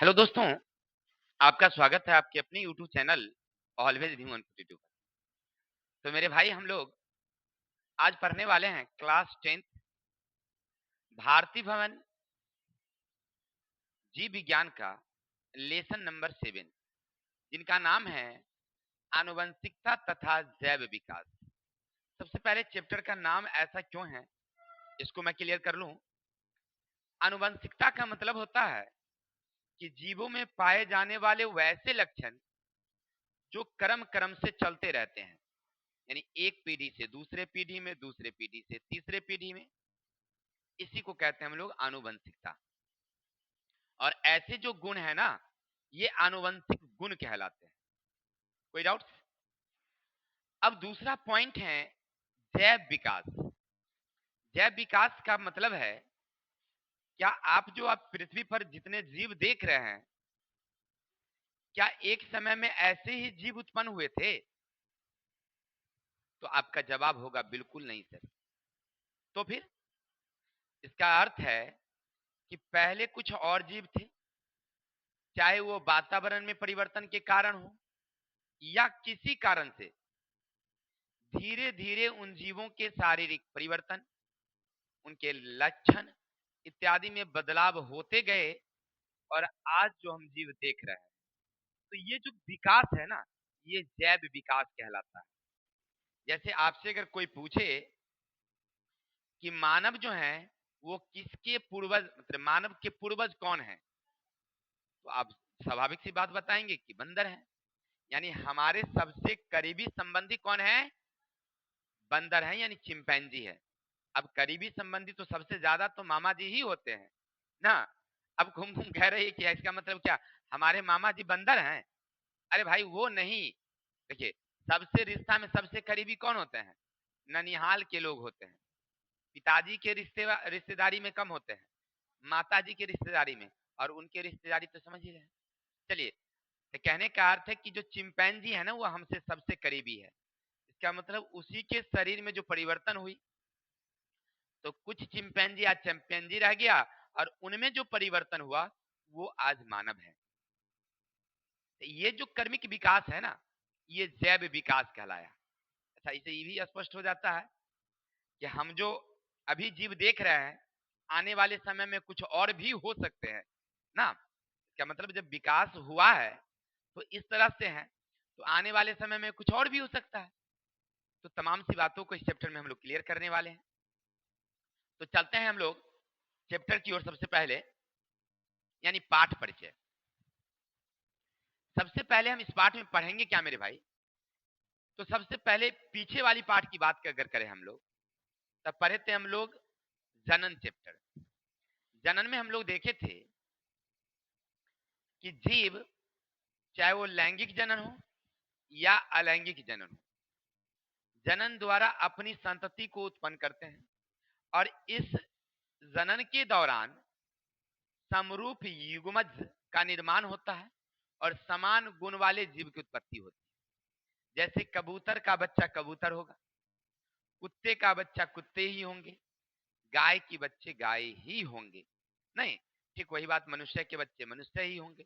Hello दोस्तों, आपका स्वागत है आपके अपने YouTube channel always new and positive. तो मेरे भाई हम लोग आज पढ़ने वाले हैं क्लास 10th भारती भवन जीव विज्ञान का लेसन नंबर 7 जिनका नाम है आनुवंशिकता तथा जैव विकास। सबसे पहले चैप्टर का नाम ऐसा क्यों है इसको मैं क्लियर कर लूं। आनुवंशिकता का मतलब होता है कि जीवों में पाए जाने वाले वैसे लक्षण जो क्रम क्रम से चलते रहते हैं, यानी एक पीढ़ी से दूसरे पीढ़ी में, दूसरे पीढ़ी से तीसरे पीढ़ी में, इसी को कहते हैं हम लोग आनुवंशिकता। और ऐसे जो गुण है ना, ये आनुवंशिक गुण कहलाते हैं। कोई डाउट? अब दूसरा पॉइंट है जैव विकास। जैव विकास का मतलब है क्या आप पृथ्वी पर जितने जीव देख रहे हैं, क्या एक समय में ऐसे ही जीव उत्पन्न हुए थे? तो आपका जवाब होगा बिल्कुल नहीं सर। तो फिर इसका अर्थ है कि पहले कुछ और जीव थे, चाहे वो वातावरण में परिवर्तन के कारण हो या किसी कारण से धीरे धीरे उन जीवों के शारीरिक परिवर्तन, उनके लक्षण इत्यादि में बदलाव होते गए और आज जो हम जीव देख रहे हैं, तो ये जो विकास है ना, ये जैव विकास कहलाता है। जैसे आपसे अगर कोई पूछे कि मानव जो है वो किसके पूर्वज, मतलब मानव के पूर्वज कौन है, तो आप स्वाभाविक सी बात बताएंगे कि बंदर है। यानी हमारे सबसे करीबी संबंधी कौन है? बंदर है, यानी चिंपैंजी है। अब करीबी संबंधी तो सबसे ज्यादा तो मामा जी ही होते हैं ना। अब घूम घूम कह रही है कि इसका मतलब क्या हमारे मामा जी बंदर हैं? अरे भाई वो नहीं। देखिए, सबसे रिश्ता में सबसे करीबी कौन होते हैं? ननिहाल के लोग होते हैं। पिताजी के रिश्तेदारी में कम होते हैं, माता जी के रिश्तेदारी में, और उनके रिश्तेदारी तो समझ ही रहे हैं। चलिए, तो कहने का अर्थ है कि जो चिंपैंजी है ना, वो हमसे सबसे करीबी है। इसका मतलब उसी के शरीर में जो परिवर्तन हुई, तो कुछ चिंपैंजी आज चिंपैंजी रह गया और उनमें जो परिवर्तन हुआ वो आज मानव है। तो ये जो कर्मिक विकास है ना, ये जैव विकास कहलाया। अच्छा, इसे ये भी स्पष्ट हो जाता है कि हम जो अभी जीव देख रहे हैं, आने वाले समय में कुछ और भी हो सकते हैं ना। क्या मतलब जब विकास हुआ है तो इस तरह से है, तो आने वाले समय में कुछ और भी हो सकता है। तो तमाम सी बातों को इस चैप्टर में हम लोग क्लियर करने वाले हैं। तो चलते हैं हम लोग चैप्टर की ओर। सबसे पहले यानी पाठ परिचय। सबसे पहले हम इस पाठ में पढ़ेंगे क्या मेरे भाई? तो सबसे पहले पीछे वाली पाठ की बात अगर करें हम लोग, तब पढ़े थे हम लोग जनन चैप्टर। जनन में हम लोग देखे थे कि जीव, चाहे वो लैंगिक जनन हो या अलैंगिक जनन हो, जनन द्वारा अपनी संतति को उत्पन्न करते हैं। और इस जनन के दौरान समरूप युग्मज का निर्माण होता है और समान गुण वाले जीव की उत्पत्ति होती है। जैसे कबूतर का बच्चा कबूतर होगा, कुत्ते का बच्चा कुत्ते ही होंगे, गाय के बच्चे गाय ही होंगे। नहीं, ठीक वही बात, मनुष्य के बच्चे मनुष्य ही होंगे।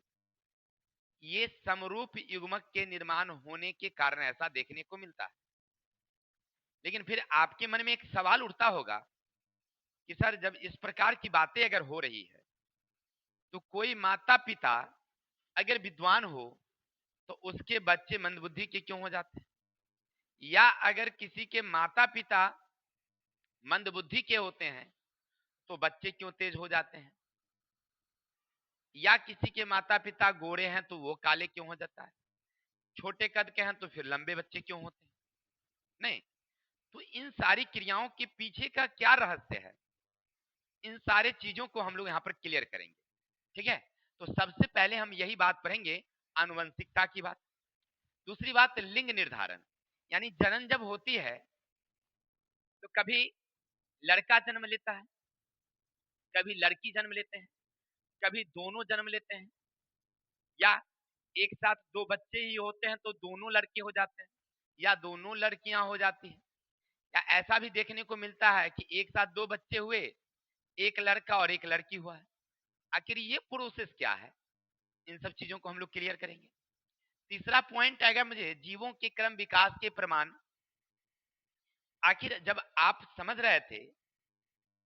ये समरूप युग्मक के निर्माण होने के कारण ऐसा देखने को मिलता है। लेकिन फिर आपके मन में एक सवाल उठता होगा कि सर, जब इस प्रकार की बातें अगर हो रही है, तो कोई माता पिता अगर विद्वान हो तो उसके बच्चे मंदबुद्धि के क्यों हो जाते हैं? या अगर किसी के माता पिता मंदबुद्धि के होते हैं तो बच्चे क्यों तेज हो जाते हैं? या किसी के माता पिता गोरे हैं तो वो काले क्यों हो जाता है? छोटे कद के हैं तो फिर लंबे बच्चे क्यों होते हैं? नहीं, तो इन सारी क्रियाओं के पीछे का क्या रहस्य है, इन सारे चीजों को हम लोग यहाँ पर क्लियर करेंगे। ठीक है? तो सबसे पहले हम यही बात पढ़ेंगे, आनुवंशिकता की बात। दूसरी बात लिंग निर्धारण, यानी जनन जब होती है तो कभी लड़का जन्म लेता है, कभी लड़की जन्म लेते हैं, कभी दोनों जन्म लेते हैं, या एक साथ दो बच्चे ही होते हैं तो दोनों लड़के हो जाते हैं, या दोनों लड़कियां हो जाती हैं, या ऐसा भी देखने को मिलता है कि एक साथ दो बच्चे हुए, एक लड़का और एक लड़की हुआ है। आखिर ये प्रोसेस क्या है? इन सब चीजों को हम लोग क्लियर करेंगे। तीसरा पॉइंट आएगा मुझे जीवों के क्रम विकास के प्रमाण। आखिर जब आप समझ रहे थे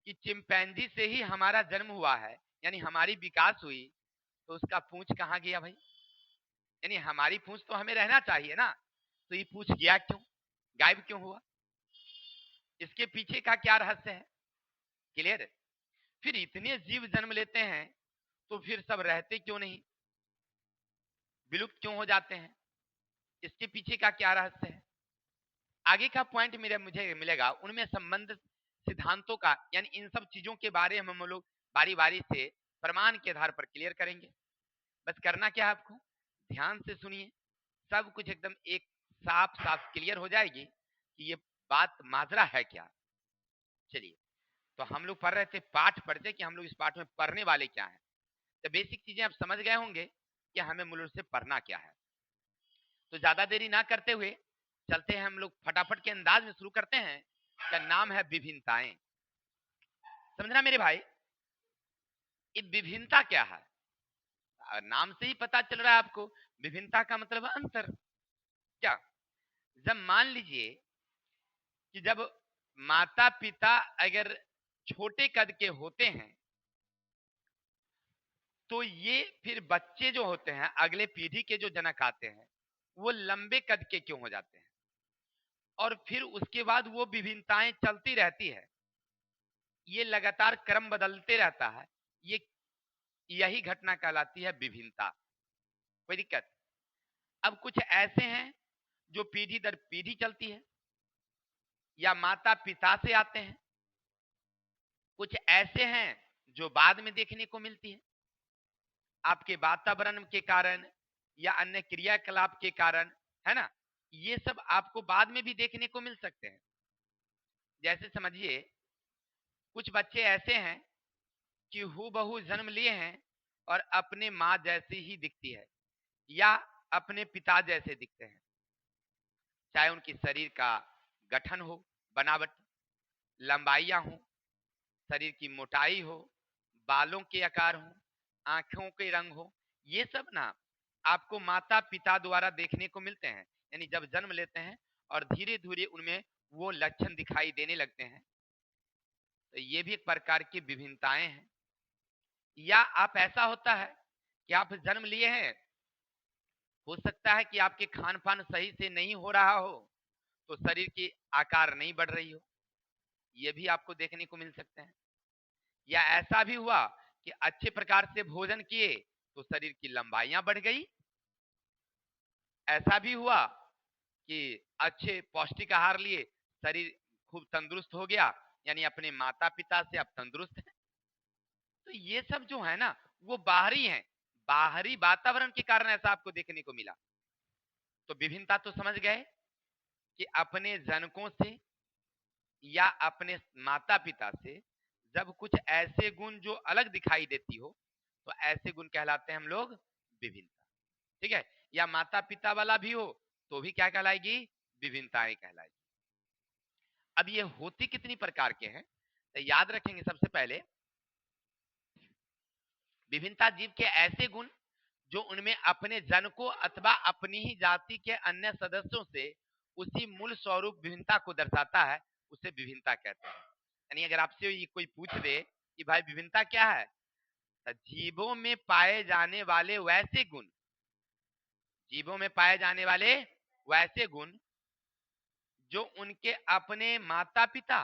कि चिंपैंजी से ही हमारा जन्म हुआ है, यानी हमारी विकास हुई, तो उसका पूंछ कहाँ गया भाई? यानी हमारी पूंछ तो हमें रहना चाहिए ना, तो ये पूंछ गया क्यों, गायब क्यों हुआ? इसके पीछे का क्या रहस्य है? क्लियर है? फिर इतने जीव जन्म लेते हैं तो फिर सब रहते क्यों नहीं, विलुप्त क्यों हो जाते हैं? इसके पीछे का क्या रहस्य है? आगे का पॉइंट मेरे मुझे मिलेगा, उनमें संबंध सिद्धांतों का, यानी इन सब चीजों के बारे में हम लोग बारी बारी से प्रमाण के आधार पर क्लियर करेंगे। बस करना क्या है आपको, ध्यान से सुनिए, सब कुछ एकदम एक साफ साफ क्लियर हो जाएगी कि ये बात माजरा है क्या। चलिए, तो हम लोग पढ़ रहे थे, पाठ पढ़ते कि हम लोग इस पाठ में पढ़ने वाले क्या है। तो बेसिक चीजें आप समझ गए होंगे कि हमें मूल रूप से पढ़ना क्या है। तो ज्यादा देरी ना करते हुए चलते हैं हम लोग फटाफट के अंदाज में शुरू करते हैं। का नाम है विभिन्नताएं। समझना मेरे भाई, ये विभिन्नता क्या है? नाम से ही पता चल रहा है आपको, विभिन्नता का मतलब अंतर। क्या, जब मान लीजिए कि जब माता पिता अगर छोटे कद के होते हैं, तो ये फिर बच्चे जो होते हैं, अगले पीढ़ी के जो जनक आते हैं, वो लंबे कद के क्यों हो जाते हैं? और फिर उसके बाद वो विभिन्नताएं चलती रहती है, ये लगातार क्रम बदलते रहता है, ये यही घटना कहलाती है विभिन्नता। कोई दिक्कत? अब कुछ ऐसे हैं जो पीढ़ी दर पीढ़ी चलती है या माता पिता से आते हैं, कुछ ऐसे हैं जो बाद में देखने को मिलती है, आपके वातावरण के कारण या अन्य क्रियाकलाप के कारण, है ना? ये सब आपको बाद में भी देखने को मिल सकते हैं। जैसे समझिए, कुछ बच्चे ऐसे हैं कि हूबहू जन्म लिए हैं और अपने माँ जैसी ही दिखती है या अपने पिता जैसे दिखते हैं, चाहे उनकी शरीर का गठन हो, बनावट, लंबाइयां हो, शरीर की मोटाई हो, बालों के आकार हो, आंखों के रंग हो, ये सब ना आपको माता पिता द्वारा देखने को मिलते हैं। यानी जब जन्म लेते हैं और धीरे धीरे उनमें वो लक्षण दिखाई देने लगते हैं, तो ये भी एक प्रकार की विभिन्नताएं हैं। या आप ऐसा होता है कि आप जन्म लिए हैं, हो सकता है कि आपके खान पान सही से नहीं हो रहा हो, तो शरीर की आकार नहीं बढ़ रही हो, ये भी आपको देखने को मिल सकते हैं। या ऐसा भी हुआ कि अच्छे प्रकार से भोजन किए तो शरीर की लंबाइयां बढ़ गई। ऐसा भी हुआ कि अच्छे पौष्टिक आहार लिए, शरीर खूब तंदुरुस्त हो गया, यानी अपने माता पिता से आप तंदुरुस्त हैं। तो ये सब जो है ना, वो बाहरी है, बाहरी वातावरण के कारण ऐसा आपको देखने को मिला। तो विभिन्नता तो समझ गए कि अपने जनकों से या अपने माता पिता से जब कुछ ऐसे गुण जो अलग दिखाई देती हो, तो ऐसे गुण कहलाते हैं हम लोग विभिन्नता। ठीक है? या माता पिता वाला भी हो तो भी क्या कहलाएगी? विभिन्नताएं कहलाएगी। अब ये होती कितनी प्रकार के हैं, तो याद रखेंगे सबसे पहले, विभिन्नता जीव के ऐसे गुण जो उनमें अपने जनको अथवा अपनी ही जाति के अन्य सदस्यों से उसी मूल स्वरूप विभिन्नता को दर्शाता है, उसे विभिन्नता कहते हैं। यानी अगर आपसे ये कोई पूछ दे कि भाई विभिन्नता क्या है, तो जीवों में पाए जाने वाले वैसे गुण, जीवों में पाए जाने वाले वैसे गुण जो उनके अपने माता पिता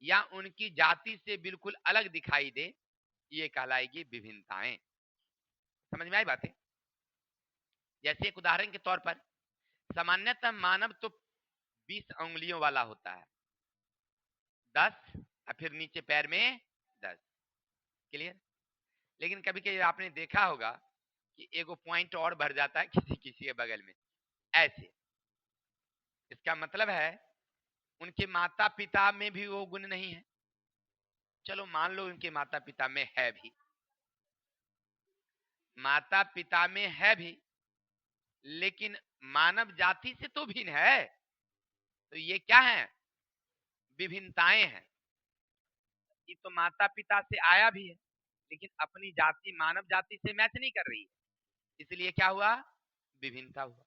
या उनकी जाति से बिल्कुल अलग दिखाई दे, ये कहलाएगी विभिन्नताएं। समझ में आई बातें? जैसे एक उदाहरण के तौर पर, सामान्यतः मानव तो 20 उंगलियों वाला होता है, 10 और फिर नीचे पैर में 10। क्लियर? लेकिन कभी कभी आपने देखा होगा कि एगो पॉइंट और बढ़ जाता है किसी किसी के बगल में, ऐसे। इसका मतलब है उनके माता पिता में भी वो गुण नहीं है। चलो मान लो उनके माता पिता में है भी, माता पिता में है भी, लेकिन मानव जाति से तो भिन्न है। तो ये क्या है? विभिन्नताएं हैं। ये तो माता पिता से आया भी है, लेकिन अपनी जाति मानव जाति से मैच नहीं कर रही है। इसलिए क्या हुआ, विभिन्नता हुआ।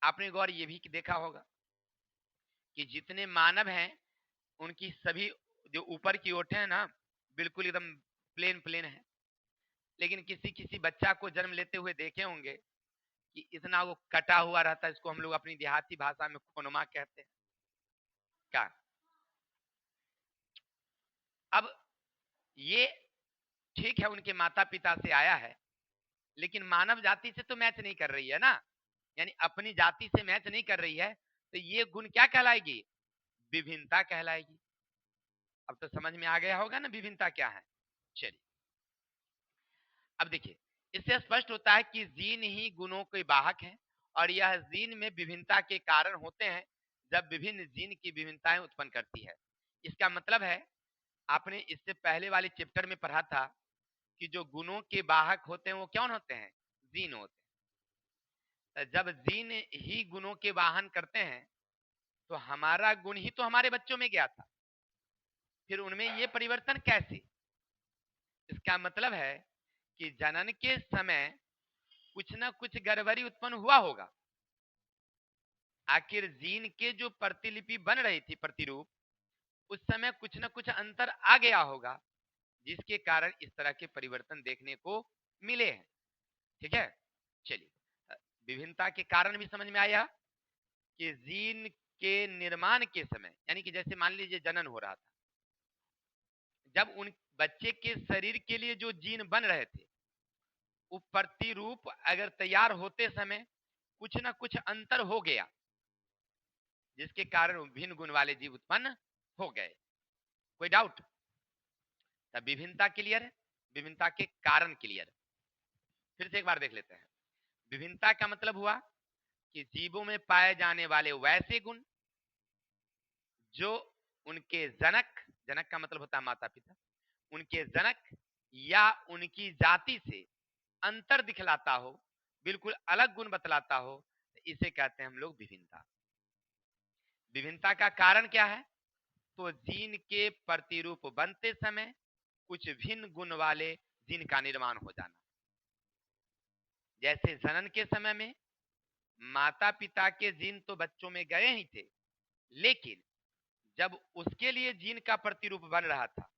आपने गौर ये भी देखा होगा कि जितने मानव हैं उनकी सभी जो ऊपर की ओठ है ना, बिल्कुल एकदम प्लेन प्लेन है, लेकिन किसी किसी बच्चा को जन्म लेते हुए देखे होंगे कि इतना वो कटा हुआ रहता है, इसको हम लोग अपनी देहाती भाषा में खोनमा कहते हैं। क्या अब ये ठीक है उनके माता पिता से आया है, लेकिन मानव जाति से तो मैच नहीं कर रही है ना, यानी अपनी जाति से मैच नहीं कर रही है, तो ये गुण क्या कहलाएगी, विभिन्नता कहलाएगी। अब तो समझ में आ गया होगा ना विभिन्नता क्या है। चलिए अब देखिए, इससे स्पष्ट होता है कि जीन ही गुणों के वाहक हैं और यह जीन में विभिन्नता के कारण होते हैं जब विभिन्न जीन की विभिन्नताएं उत्पन्न करती है। इसका मतलब है, आपने इससे पहले वाले चैप्टर में पढ़ा था कि जो गुणों के वाहक होते हैं वो कौन होते हैं, जीन होते हैं। तो जब जीन ही गुणों के वाहन करते हैं तो हमारा गुण ही तो हमारे बच्चों में गया था, फिर उनमें ये परिवर्तन कैसे। इसका मतलब है कि जनन के समय कुछ ना कुछ गड़बड़ी उत्पन्न हुआ होगा। आखिर जीन के जो प्रतिलिपि बन रही थी, प्रतिरूप, उस समय कुछ ना कुछ अंतर आ गया होगा जिसके कारण इस तरह के परिवर्तन देखने को मिले हैं। ठीक है, चलिए विभिन्नता के कारण भी समझ में आया कि जीन के निर्माण के समय, यानी कि जैसे मान लीजिए जनन हो रहा था, जब उन बच्चे के शरीर के लिए जो जीन बन रहे थे वो प्रतिरूप अगर तैयार होते समय कुछ ना कुछ अंतर हो गया जिसके कारण भिन्न गुण वाले जीव उत्पन्न हो गए। कोई डाउट, तब विभिन्नता क्लियर है, विभिन्नता के कारण क्लियर है। फिर से एक बार देख लेते हैं। विभिन्नता का मतलब हुआ कि जीवों में पाए जाने वाले वैसे गुण जो उनके जनक, जनक का मतलब होता है माता पिता, उनके जनक या उनकी जाति से अंतर दिखलाता हो, बिल्कुल अलग गुण बतलाता हो, तो इसे कहते हैं हम लोग विभिन्नता। विभिन्नता का कारण क्या है, तो जीन के प्रतिरूप बनते समय कुछ भिन्न गुण वाले जीन का निर्माण हो जाना। जैसे जनन के समय में माता पिता के जीन तो बच्चों में गए ही थे, लेकिन जब उसके लिए जीन का प्रतिरूप बन रहा था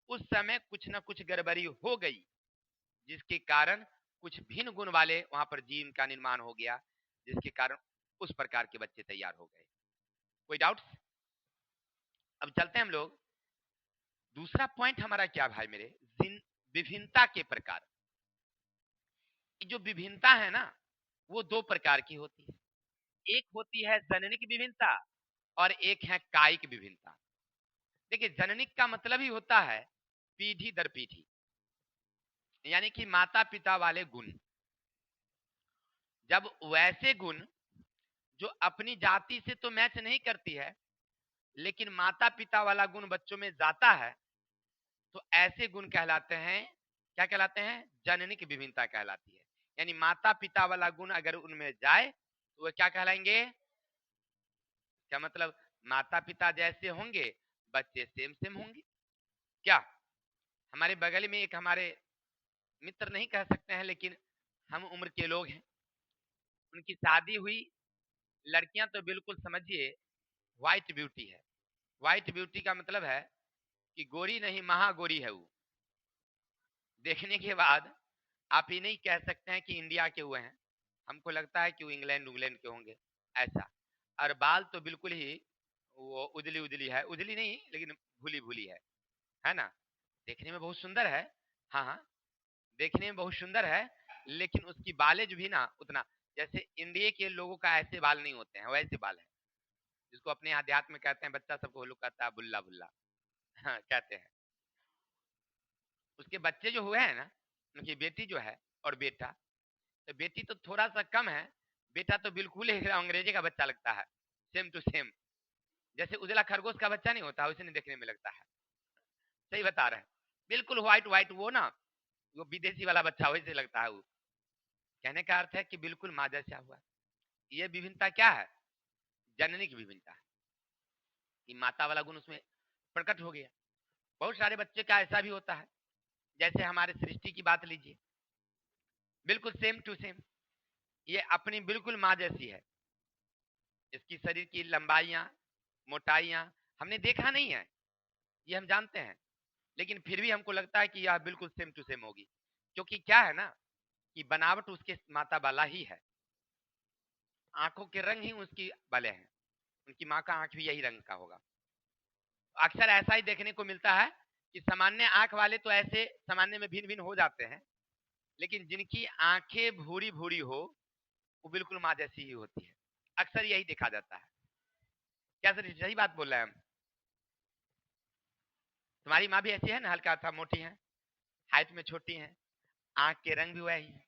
उस समय कुछ ना कुछ गड़बड़ी हो गई जिसके कारण कुछ भिन्न गुण वाले वहां पर जीन का निर्माण हो गया, जिसके कारण उस प्रकार के बच्चे तैयार हो गए। कोई डाउट। अब चलते हैं हम लोग, दूसरा पॉइंट हमारा क्या भाई मेरे, विभिन्नता के प्रकार। जो विभिन्नता है ना वो दो प्रकार की होती है, एक होती है जननिक विभिन्नता और एक है कायिक विभिन्नता। देखिए जननिक का मतलब ही होता है पीढ़ी दर पीढ़ी, यानी कि माता पिता वाले गुण। जब वैसे गुण जो अपनी जाति से तो मैच नहीं करती है लेकिन माता पिता वाला गुण बच्चों में जाता है तो ऐसे गुण कहलाते हैं, क्या कहलाते हैं, जननिक विभिन्नता कहलाती है। यानी माता पिता वाला गुण अगर उनमें जाए तो वह क्या कहलाएंगे, क्या मतलब, माता पिता जैसे होंगे बच्चे सेम सेम होंगे। क्या, हमारे बगल में एक हमारे मित्र नहीं कह सकते हैं लेकिन हम उम्र के लोग हैं, उनकी शादी हुई, लड़कियां तो बिल्कुल समझिए व्हाइट ब्यूटी है। व्हाइट ब्यूटी का मतलब है कि गोरी नहीं महागोरी है वो। देखने के बाद आप ही नहीं कह सकते हैं कि इंडिया के हुए हैं, हमको लगता है कि वो इंग्लैंड इंग्लैंड के होंगे ऐसा। और बाल तो बिल्कुल ही वो उजली उजली है, उजली नहीं लेकिन भूली भूली है ना। देखने में बहुत सुंदर है, हाँ हाँ, देखने में बहुत सुंदर है, लेकिन उसकी बालेज भी ना उतना, जैसे इंडिया के लोगों का ऐसे बाल नहीं होते हैं वैसे बाल है, जिसको अपने अध्यात्म में कहते हैं, बच्चा सबको लोग कहता है बुल्ला बुल्ला, हाँ कहते हैं। उसके बच्चे जो हुए हैं ना, उनकी बेटी जो है और बेटा, तो बेटी तो थोड़ा सा कम है, बेटा तो बिल्कुल ही अंग्रेजी का बच्चा लगता है, सेम टू सेम। जैसे उजला खरगोश का बच्चा नहीं होता वैसे नहीं देखने में लगता है। सही बता रहे हैं, बिल्कुल व्हाइट व्हाइट वो ना, वो विदेशी वाला बच्चा वैसे लगता है वो। कहने का अर्थ है कि बिल्कुल माँ जैसा हुआ। ये विभिन्नता क्या है, जननिक विभिन्नता है, कि माता वाला गुण उसमें प्रकट हो गया। बहुत सारे बच्चे का ऐसा भी होता है, जैसे हमारे सृष्टि की बात लीजिए, बिल्कुल सेम टू सेम, ये अपनी बिल्कुल माँ जैसी है। इसकी शरीर की लंबाइयां, मोटाइयां हमने देखा नहीं है, ये हम जानते हैं, लेकिन फिर भी हमको लगता है कि यह बिल्कुल सेम टू सेम होगी, क्योंकि क्या है ना कि बनावट उसके माता वाला ही है, आंखों के रंग ही उसकी वाले हैं, उनकी माँ का आंख भी यही रंग का होगा। अक्सर ऐसा ही देखने को मिलता है कि सामान्य आंख वाले तो ऐसे सामान्य में भिन्न भिन्न हो जाते हैं, लेकिन जिनकी आंखें भूरी भूरी हो वो बिल्कुल माँ जैसी ही होती है, अक्सर यही देखा जाता है। क्या सर सही बात बोल रहे हैं हम? तुम्हारी माँ भी ऐसी है ना, हल्का सा मोटी है, हाइट में छोटी है, आंख के रंग भी वही है।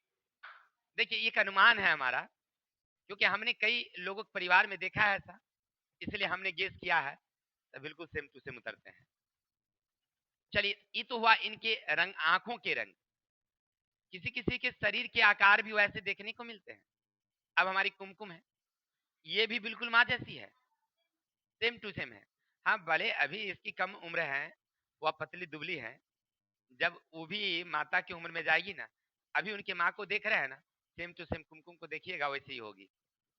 देखिए एक अनुमान है हमारा, क्योंकि हमने कई लोगों के परिवार में देखा है ऐसा, इसलिए हमने गेस किया है, तो बिल्कुल सेम टू सेम उतरते हैं। चलिए ये तो हुआ इनके रंग, आंखों के रंग। किसी किसी के शरीर के आकार भी वैसे देखने को मिलते हैं। अब हमारी कुमकुम है, ये भी बिल्कुल माँ जैसी है, सेम टू सेम है। हाँ भले अभी इसकी कम उम्र है, वह पतली दुबली है, जब वो भी माता की उम्र में जाएगी ना, अभी उनकी माँ को देख रहे हैं ना, सेम टू सेम कुमकुम को देखिएगा वैसे ही होगी,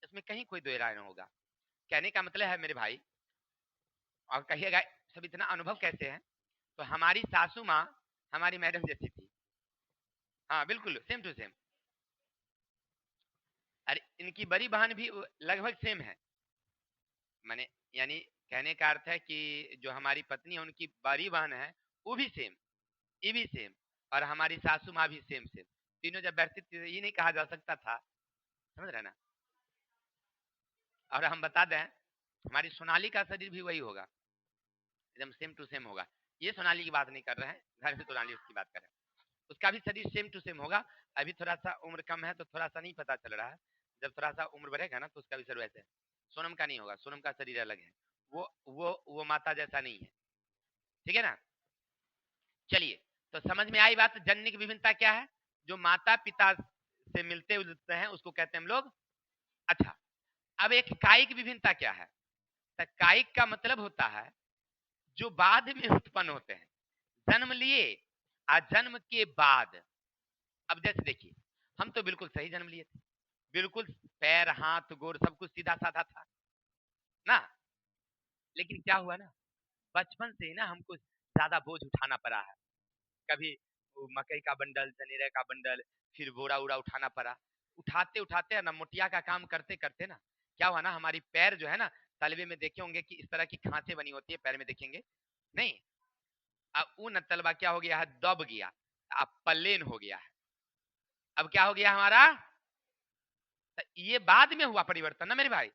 इसमें कहीं कोई दो राय नहीं होगा। कहने का मतलब है मेरे भाई, और कहिएगा सब इतना अनुभव कैसे है, तो हमारी सासू माँ हमारी मैडम जैसी थी। हाँ बिल्कुल सेम टू सेम। अरे इनकी बड़ी बहन भी लगभग सेम है, माने यानी कहने का अर्थ है कि जो हमारी पत्नी है उनकी बड़ी बहन है वो भी सेम, ये भी सेम, और हमारी सासू माँ भी सेम सेम। तीनों जब बैठती थी ये नहीं कहा जा सकता था, समझ रहे ना। और हम बता दें हमारी सोनाली का शरीर भी वही होगा, एकदम सेम टू सेम होगा। ये सोनाली की बात नहीं कर रहे हैं, घर में सोनाली उसकी बात कर रहे हैं, उसका भी शरीर सेम टू सेम होगा। अभी थोड़ा सा उम्र कम है तो थोड़ा सा नहीं पता चल रहा है, जब थोड़ा सा उम्र बढ़ेगा ना तो उसका भी शरीर वैसे है। सोनम का नहीं होगा, सोनम का शरीर अलग है, वो माता जैसा नहीं है, ठीक है ना। चलिए तो समझ में आई बात, जन्य की विभिन्नता क्या है, जो माता पिता से मिलते जुलते हैं उसको कहते हैं हम लोग। अच्छा अब एक कायिक विभिन्नता क्या है, तो कायिक का मतलब होता है जो बाद में उत्पन्न होते हैं, जन्म लिए और जन्म के बाद। अब जैसे देखिए हम तो बिल्कुल सही जन्म लिए थे, बिल्कुल पैर हाथ गोर सब कुछ सीधा साधा था ना, लेकिन क्या हुआ ना, बचपन से ही ना हमको ज्यादा बोझ उठाना पड़ा है। कभी वो मकई का बंडल, जनेरे का बंडल, फिर बोरा उड़ा उठाना पड़ा, उठाते उठाते ना मोटिया का काम करते करते ना क्या हुआ ना, हमारी पैर जो है ना, तलवे में देखे होंगे कि इस तरह की खांचे बनी होती है पैर में, देखेंगे नहीं, अब वो न तलवा क्या हो गया है, दब गया, अब प्लेन हो गया है। अब क्या हो गया हमारा, तो ये बाद में हुआ परिवर्तन ना मेरे भाई,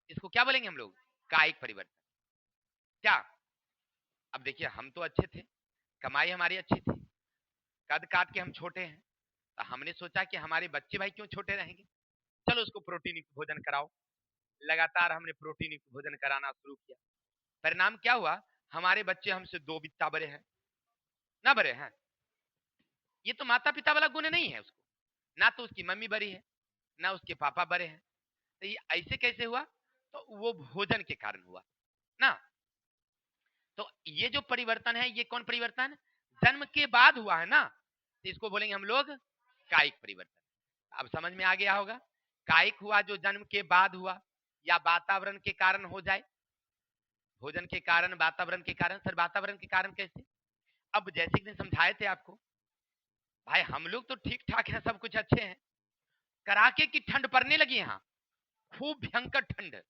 इसको क्या बोलेंगे हम लोग, कायिक परिवर्तन। क्या, अब देखिए हम तो अच्छे थे, कमाई हमारी अच्छी थी, कद काट के हम छोटे हैं, तो हमने सोचा कि हमारे बच्चे भाई क्यों छोटे रहेंगे, चलो उसको प्रोटीन युक्त भोजन कराओ। लगातार हमने प्रोटीन युक्त भोजन कराना शुरू किया, परिणाम क्या हुआ, हमारे बच्चे हमसे दो बित्ता बड़े हैं, ना बड़े हैं। ये तो माता पिता वाला गुण नहीं है उसको, ना तो उसकी मम्मी बड़ी है ना उसके पापा बड़े हैं, तो ये ऐसे कैसे हुआ, तो वो भोजन के कारण हुआ ना। तो ये जो परिवर्तन है ये कौन परिवर्तन, जन्म के बाद हुआ है ना, तो इसको बोलेंगे हम लोग कायिक परिवर्तन। अब समझ में आ गया होगा, कायिक हुआ जो जन्म के बाद हुआ, या वातावरण के कारण हो जाए, भोजन के कारण, वातावरण के कारण। सर वातावरण के कारण कैसे, अब जैसे दिन समझाए थे आपको, भाई हम लोग तो ठीक ठाक हैं, सब कुछ अच्छे हैं, कड़ाके की ठंड पड़ने लगी यहाँ, खूब भयंकर ठंड,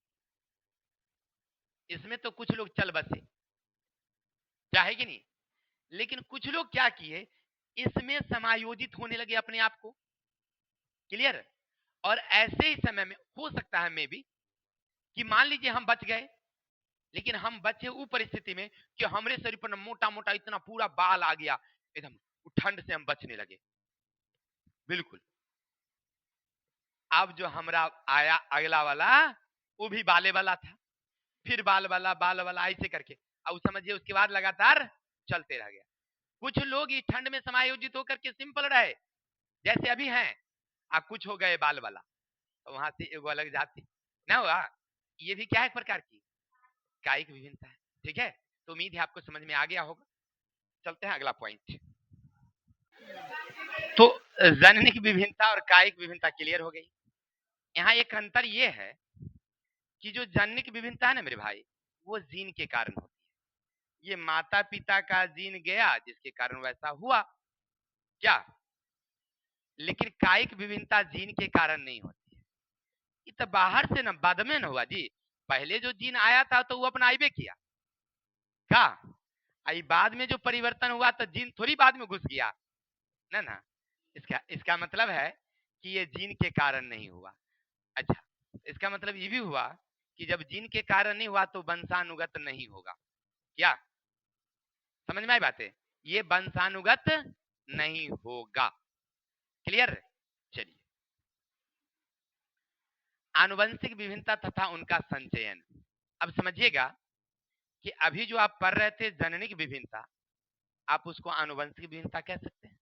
इसमें तो कुछ लोग चल बसे, चाहे कि नहीं, लेकिन कुछ लोग क्या किए, इसमें समायोजित होने लगे अपने आप को, क्लियर। और ऐसे ही समय में हो सकता है मे भी कि मान लीजिए हम बच गए, लेकिन हम बचे उस परिस्थिति में कि हमारे शरीर पर मोटा मोटा इतना पूरा बाल आ गया, एकदम ठंड से हम बचने लगे, बिल्कुल। अब जो हमारा आया अगला वाला, वो भी बाले वाला था, फिर बाल वाला ऐसे करके, अब समझिए उसके बाद लगातार चलते रह गया। कुछ लोग इस ठंड में समायोजित होकर के सिंपल रहे जैसे अभी हैं, अब कुछ हो गए बाल वाला, तो वहां से एगो अलग जाति ना हुआ। ये भी क्या है, एक प्रकार की कायिक विभिन्नता है, ठीक है। तो उम्मीद है आपको समझ में आ गया होगा। चलते हैं अगला पॉइंट। तो जननिक विभिन्नता और कायिक विभिन्नता क्लियर हो गई। यहाँ एक अंतर ये है कि जो जननिक विभिन्नता है ना मेरे भाई, वो जीन के कारण होती है। ये माता पिता का जीन गया जिसके कारण वैसा हुआ क्या, लेकिन कायिक विभिन्नता जीन के कारण नहीं होती है। ये तो बाहर से न बाद में न हुआ जी। पहले जो जीन आया था तो वो अपना आइबे किया क्या, आई बाद में जो परिवर्तन हुआ तो जीन थोड़ी बाद में घुस गया ना ना। इसका इसका मतलब है कि ये जीन के कारण नहीं हुआ। अच्छा, इसका मतलब ये भी हुआ कि जब जीन के कारण नहीं हुआ तो वंशानुगत नहीं होगा क्या, समझ में आई बातें, ये वंशानुगत नहीं होगा। क्लियर, चलिए। आनुवंशिक विभिन्नता तथा उनका संचयन, अब समझिएगा कि अभी जो आप पढ़ रहे थे जननिक विभिन्नता, आप उसको आनुवंशिक विभिन्नता कह सकते हैं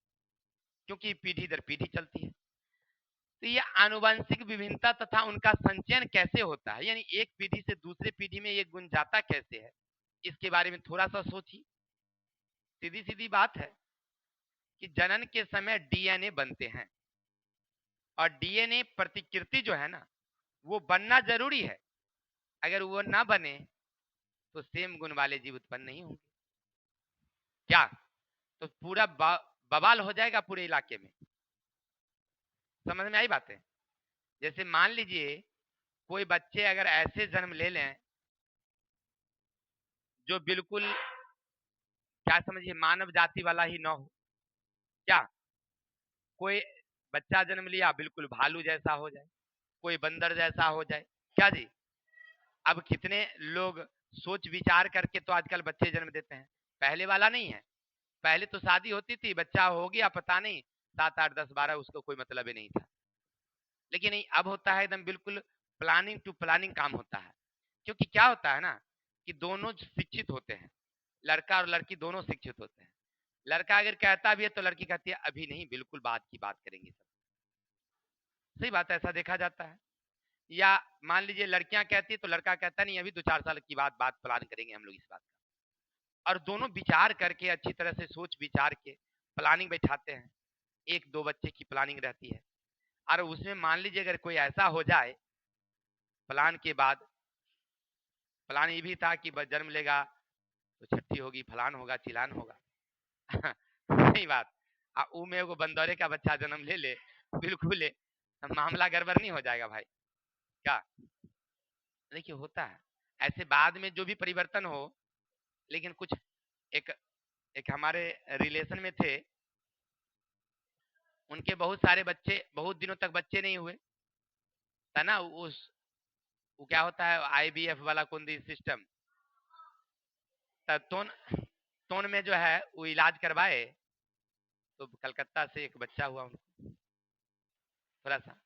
क्योंकि पीढ़ी दर पीढ़ी चलती है। तो ये आनुवंशिक विभिन्नता तथा उनका संचयन कैसे होता है, यानी एक पीढ़ी से दूसरे पीढ़ी में ये गुण जाता कैसे है, इसके बारे में थोड़ा सा सोचिए। सीधी सीधी बात है कि जनन के समय डीएनए बनते हैं और डीएनए प्रतिकृति जो है ना वो बनना जरूरी है। अगर वो ना बने तो सेम गुण वाले जीव उत्पन्न नहीं होंगे क्या, तो पूरा बवाल हो जाएगा पूरे इलाके में। समझ में आई बातें, जैसे मान लीजिए कोई बच्चे अगर ऐसे जन्म ले लें जो बिल्कुल क्या समझिए मानव जाति वाला ही ना हो क्या, कोई बच्चा जन्म लिया बिल्कुल भालू जैसा हो जाए, कोई बंदर जैसा हो जाए क्या जी। अब कितने लोग सोच विचार करके तो आजकल बच्चे जन्म देते हैं, पहले वाला नहीं है। पहले तो शादी होती थी, बच्चा हो गया पता नहीं 7 8 10 12, उसको कोई मतलब ही नहीं था। लेकिन नहीं, अब होता है एकदम बिल्कुल प्लानिंग टू प्लानिंग काम होता है। क्योंकि क्या होता है ना कि दोनों शिक्षित होते हैं, लड़का और लड़की दोनों शिक्षित होते हैं। लड़का अगर कहता भी है तो लड़की कहती है अभी नहीं, बिल्कुल बाद की बात करेंगे सब। सही बात है, ऐसा देखा जाता है। या मान लीजिए लड़कियां कहती है तो लड़का कहता नहीं अभी 2 4 साल की बात प्लान करेंगे हम लोग इस बात का। और दोनों विचार करके अच्छी तरह से सोच विचार के प्लानिंग बैठाते हैं, 1 2 बच्चे की प्लानिंग रहती है। और उसमें मान लीजिए अगर कोई ऐसा हो जाए प्लान के बाद, प्लान ये भी था कि जन्म लेगा तो छठी होगी, फलान होगा, चिलान होगा सही बात। ऊ में एगो बंदौरे का बच्चा जन्म ले ले, बिल्कुल मामला गड़बड़ नहीं हो जाएगा भाई क्या। देखिए होता है ऐसे, बाद में जो भी परिवर्तन हो, लेकिन कुछ एक एक हमारे रिलेशन में थे, उनके बहुत सारे बच्चे बहुत दिनों तक बच्चे नहीं हुए था ना। उस वो क्या होता है आईवीएफ वाला कुंदी सिस्टम, तब तोन तोन में जो है वो इलाज करवाए तो कलकत्ता से एक बच्चा हुआ उनको थोड़ा सा।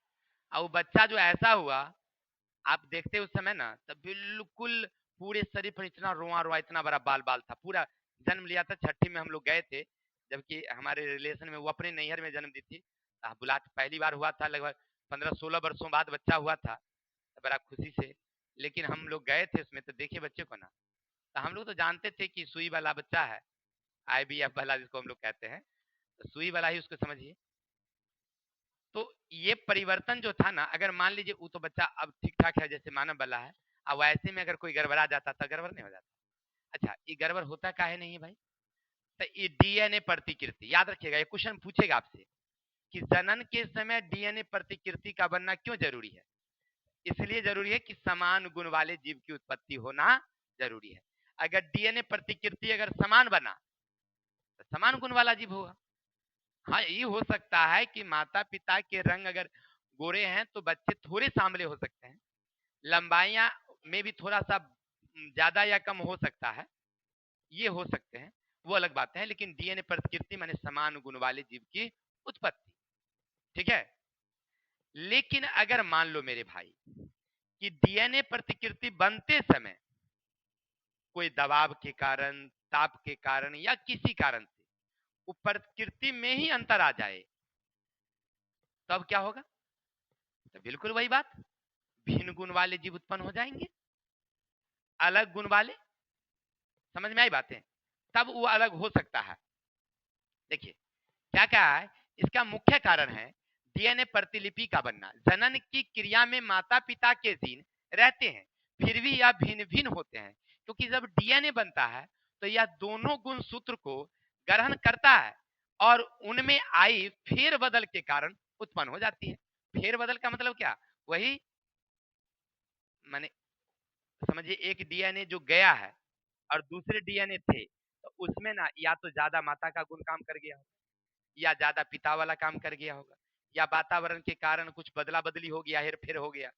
और वो बच्चा जो ऐसा हुआ, आप देखते उस समय ना तब बिल्कुल पूरे शरीर पर इतना रोआ रोआ, इतना बड़ा बाल बाल था पूरा। जन्म लिया था छठी में, हम लोग गए थे, जबकि हमारे रिलेशन में वो अपने नैहर में जन्म दी थी। बुला पहली बार हुआ था, लगभग 15 16 वर्षों बाद बच्चा हुआ था, तो बड़ा खुशी से। लेकिन हम लोग गए थे उसमें तो देखे बच्चे को ना, तो हम लोग तो जानते थे कि सुई वाला बच्चा है, आईवीएफ वाला जिसको हम लोग कहते हैं, तो सुई वाला ही उसको समझिए। तो ये परिवर्तन जो था ना, अगर मान लीजिए वो तो बच्चा अब ठीक ठाक है जैसे मानव वाला है, अब वैसे में अगर कोई गड़बड़ा जाता तो गड़बड़ नहीं हो जाता। अच्छा, ये गड़बड़ होता काहे नहीं है भाई, तो ये डीएनए प्रतिकृति, याद रखिएगा ये क्वेश्चन पूछेगा आपसे कि जनन के समय डीएनए प्रतिकृति का बनना क्यों जरूरी है। इसलिए जरूरी है कि समान गुण वाले जीव की उत्पत्ति होना जरूरी है। अगर डीएनए प्रतिकृति अगर समान बना तो समान गुण वाला जीव होगा। हाँ, ये हो सकता है कि माता पिता के रंग अगर गोरे हैं तो बच्चे थोड़े सांवले हो सकते हैं, लंबाइया में भी थोड़ा सा ज्यादा या कम हो सकता है, ये हो सकते हैं, वो अलग बात है। लेकिन डीएनए प्रतिकृति माने समान गुण वाले जीव की उत्पत्ति, ठीक है। लेकिन अगर मान लो मेरे भाई कि डीएनए प्रतिकृति बनते समय कोई दबाव के कारण, ताप के कारण या किसी कारण से वो प्रकृति में ही अंतर आ जाए, तब क्या होगा, तो बिल्कुल वही बात, भिन्न गुण वाले जीव उत्पन्न हो जाएंगे, अलग गुण वाले। समझ में आई बातें, तब वो अलग हो सकता है। देखिए क्या कहा है? इसका मुख्य कारण है डीएनए प्रतिलिपि का बनना। जनन की क्रिया में माता पिता के जीन रहते हैं, फिर भी यह भिन्न भिन्न होते हैं, क्योंकि जब डीएनए बनता है तो यह दोनों गुण सूत्र को ग्रहण करता है और उनमें आई फेरबदल के कारण उत्पन्न हो जाती है। फेरबदल का मतलब क्या? वही माने समझिए, एक डीएनए जो गया है और दूसरे डीएनए थे, तो उसमें ना या तो ज्यादा माता का गुण काम कर गया होगा, या ज्यादा पिता वाला काम कर गया होगा, या वातावरण के कारण कुछ बदला बदली हो गया, हेर फेर हो गया।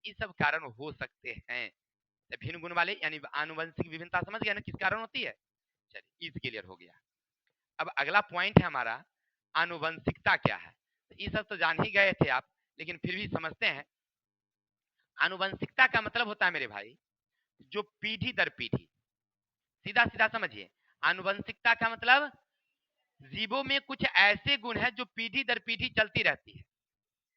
ये सब कारण हो सकते हैं। तो भिन्न गुण वाले यानी आनुवंशिक विभिन्नता समझ गया ना किस कारण होती है? चलिए, इज क्लियर हो गया। अब अगला पॉइंट है हमारा, आनुवंशिकता क्या है। तो ये सब तो जान ही गए थे आप, लेकिन फिर भी समझते हैं। आनुवंशिकता का मतलब होता है मेरे भाई, जो पीढ़ी दर पीढ़ी, सीधा सीधा समझिए, आनुवंशिकता का मतलब जीवों में कुछ ऐसे गुण है जो पीढ़ी दर पीढ़ी चलती रहती है।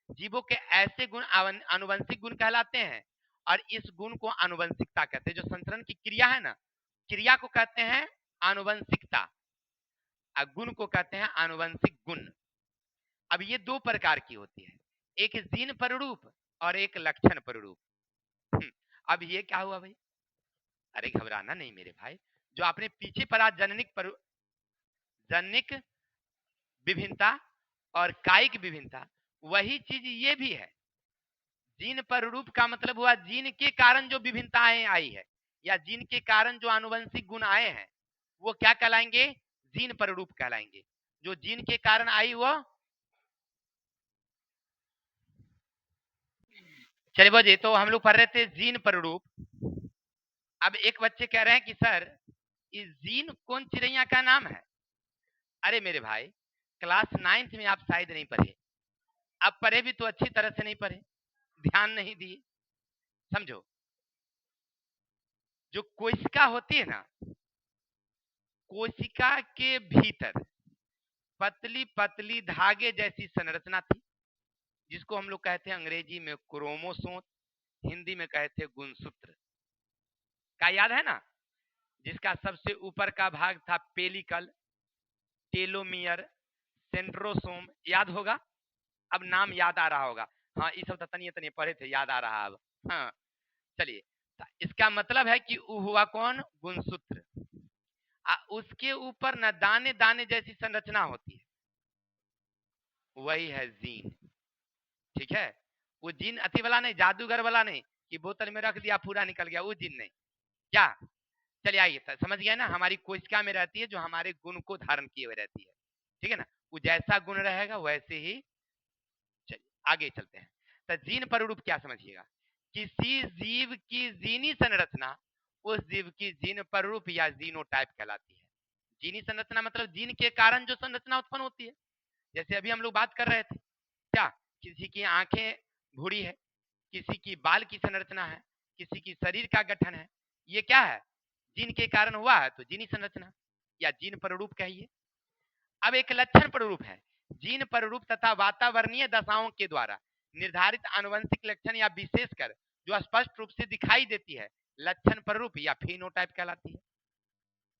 जीवों के ऐसे गुण आनुवंशिक गुण कहलाते हैं, और इस गुण को आनुवंशिकता कहते हैं। जो संचरण की क्रिया है ना, क्रिया को कहते हैं आनुवंशिकता, और गुण को कहते हैं आनुवंशिक गुण। अब ये दो प्रकार की होती है, एक जीन पररूप और एक लक्षण पररूप। अब ये क्या हुआ भाई? अरे घबराना नहीं मेरे भाई, जो आपने पीछे पढ़ा जनिक विभिन्नता और कायिक विभिन्नता, वही चीज ये भी है। जीन पररूप का मतलब हुआ जीन के कारण जो विभिन्नताएं आई है, या जीन के कारण जो आनुवंशिक गुण आए हैं, वो क्या कहलाएंगे? जीन पररूप कहलाएंगे। जो जीन के कारण आई वो, चलिए बोझे, तो हम लोग पढ़ रहे थे जीन पररूप। अब एक बच्चे कह रहे हैं कि सर, इस जीन कौन चिड़ैया का नाम है? अरे मेरे भाई, क्लास 9th में आप शायद नहीं पढ़े, आप पढ़े भी तो अच्छी तरह से नहीं पढ़े, ध्यान नहीं दिए। समझो, जो कोशिका होती है ना, कोशिका के भीतर पतली पतली धागे जैसी संरचना थी, जिसको हम लोग कहते हैं अंग्रेजी में क्रोमोसोम, हिंदी में कहते हैं गुणसूत्र। का याद है ना? जिसका सबसे ऊपर का भाग था पेलिकल, टेलोमियर, सेंट्रोसोम, याद होगा। अब नाम याद आ रहा होगा। हाँ, ये सब तनिए तनिए पढ़े थे, याद आ रहा अब। हाँ, चलिए, इसका मतलब है कि वो हुआ कौन? गुणसूत्र। उसके ऊपर न दाने दाने जैसी संरचना होती है, वही है जीन। ठीक है? वो जीन अति वाला नहीं, जादूगर वाला नहीं कि बोतल में रख दिया पूरा निकल गया, वो जीन नहीं। क्या? चलिए आइए, समझ गया ना, हमारी कोशिका में रहती है, जो हमारे गुण को धारण किए हुए रहती है। ठीक है ना? वो जैसा गुण रहेगा वैसे ही। चलिए आगे चलते हैं। तो जीन पररूप क्या समझिएगा? किसी जीव की जीनी संरचना उस जीव की जीन पररूप या जीनोटाइप कहलाती है। जीनी संरचना मतलब जीन के कारण जो संरचना उत्पन्न होती है। जैसे अभी हम लोग बात कर रहे थे, क्या किसी की आंखें भूरी है, किसी की बाल की संरचना है, किसी की शरीर का गठन है, ये क्या है? जीन के कारण हुआ है, तो जीनी संरचना या जीन पररूप कहिए। अब एक लक्षण पररूप है। जीन पररूप तथा वातावरणीय दशाओं के द्वारा निर्धारित आनुवंशिक लक्षण या विशेषकर जो स्पष्ट रूप से दिखाई देती है, लक्षण पररूप या फिनोटाइप कहलाती है।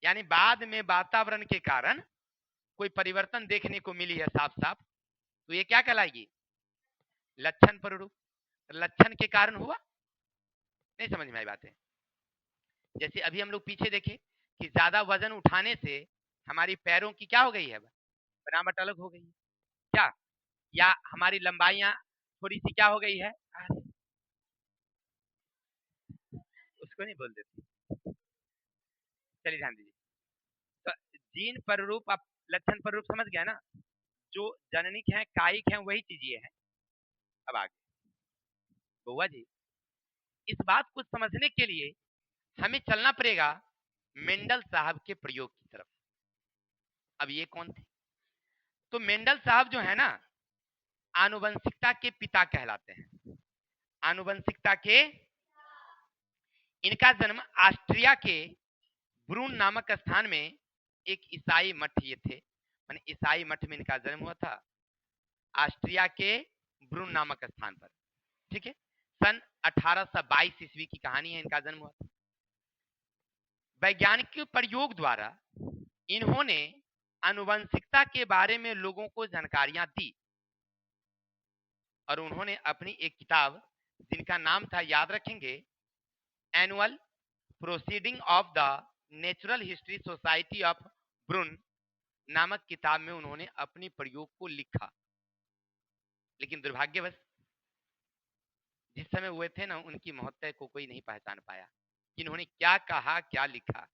यानी बाद में वातावरण के कारण कोई परिवर्तन देखने को मिली है साफ साफ, तो ये क्या कहलाएगी? लक्षण पररूप। लक्षण के कारण हुआ, नहीं समझ में आई बात है? जैसे अभी हम लोग पीछे देखे कि ज्यादा वजन उठाने से हमारी पैरों की क्या हो गई है? बनावट अलग हो गई है। क्या? या हमारी लंबाइयां थोड़ी सी क्या हो गई है? उसको नहीं बोल देते, चलिए ध्यान दीजिए। तो जीन पररूप, आप लक्षण पररूप समझ गया ना? जो जननिक है, कायिक है, वही चीज ये है। अब आगे बउआ जी, इस बात को समझने के लिए हमें चलना पड़ेगा मेंडल साहब के प्रयोग की तरफ। अब ये कौन थे? तो मेंडल साहब जो है ना, आनुवंशिकता के पिता कहलाते हैं। आनुवंशिकता के, इनका जन्म ऑस्ट्रिया के ब्रून नामक स्थान में एक ईसाई मठ ये थे, माने ईसाई मठ में इनका जन्म हुआ था, ऑस्ट्रिया के ब्रून नामक स्थान पर। ठीक है? सन 1822 ईस्वी की कहानी है, इनका जन्म हुआ था। वैज्ञानिक प्रयोग द्वारा इन्होंने आनुवंशिकता के बारे में लोगों को जानकारियां दी। और उन्होंने अपनी एक किताब, जिनका नाम था, याद रखेंगे, annual proceeding of the natural history society of Brunn नामक किताब में उन्होंने अपनी प्रयोग को लिखा। लेकिन दुर्भाग्यवश जिस समय हुए थे ना, उनकी महत्ता को कोई नहीं पहचान पाया कि इन्होंने क्या कहा, क्या लिखा।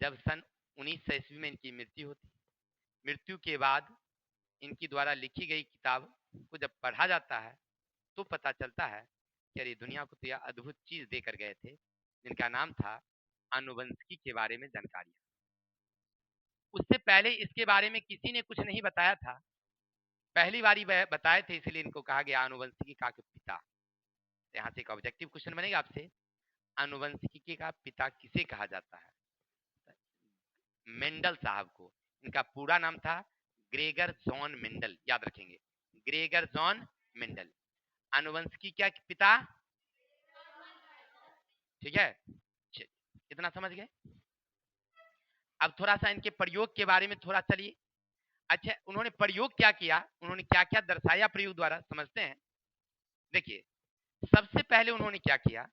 जब सन 1900 ईस्वी में इनकी मृत्यु होती, मृत्यु के बाद इनकी द्वारा लिखी गई किताब को जब पढ़ा जाता है तो पता चलता है कि अरे दुनिया को तो यह अद्भुत चीज देकर गए थे, जिनका नाम था आनुवंशिकी के बारे में जानकारी। उससे पहले इसके बारे में किसी ने कुछ नहीं बताया था, पहली बारी वह बताए थे, इसलिए इनको कहा गया आनुवंशिकी का पिता। यहाँ से एक ऑब्जेक्टिव क्वेश्चन बनेगा आपसे, आनुवंशिकी का पिता किसे कहा जाता है? मेंडल साहब को। इनका पूरा नाम था ग्रेगर जॉन मेंडल, याद रखेंगे, ग्रेगर जॉन मेंडल। आनुवंशिकी क्या पिता? ठीक है, इतना समझ गए। अब थोड़ा सा इनके प्रयोग के बारे में थोड़ा चलिए। अच्छा, उन्होंने प्रयोग क्या किया, उन्होंने क्या क्या दर्शाया प्रयोग द्वारा, समझते हैं। देखिए, सबसे पहले उन्होंने क्या किया,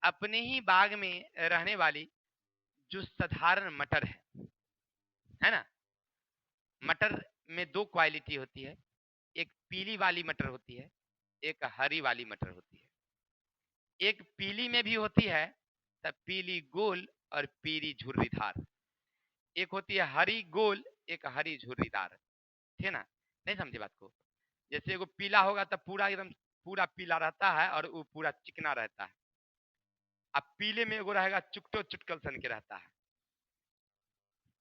अपने ही बाग में रहने वाली जो साधारण मटर है ना, मटर में दो क्वालिटी होती है, एक पीली वाली मटर होती है, एक हरी वाली मटर होती है। एक पीली में भी होती है, तब पीली गोल और पीली झुर्रीदार। एक होती है हरी गोल, एक हरी झुर्रीदार, ठीक है ना? नहीं समझे बात को? जैसे वो पीला होगा तब पूरा एकदम पूरा पीला रहता है और वो पूरा चिकना रहता है। अब पीले में वो रहेगा चुकटो चुटकल सन के रहता है,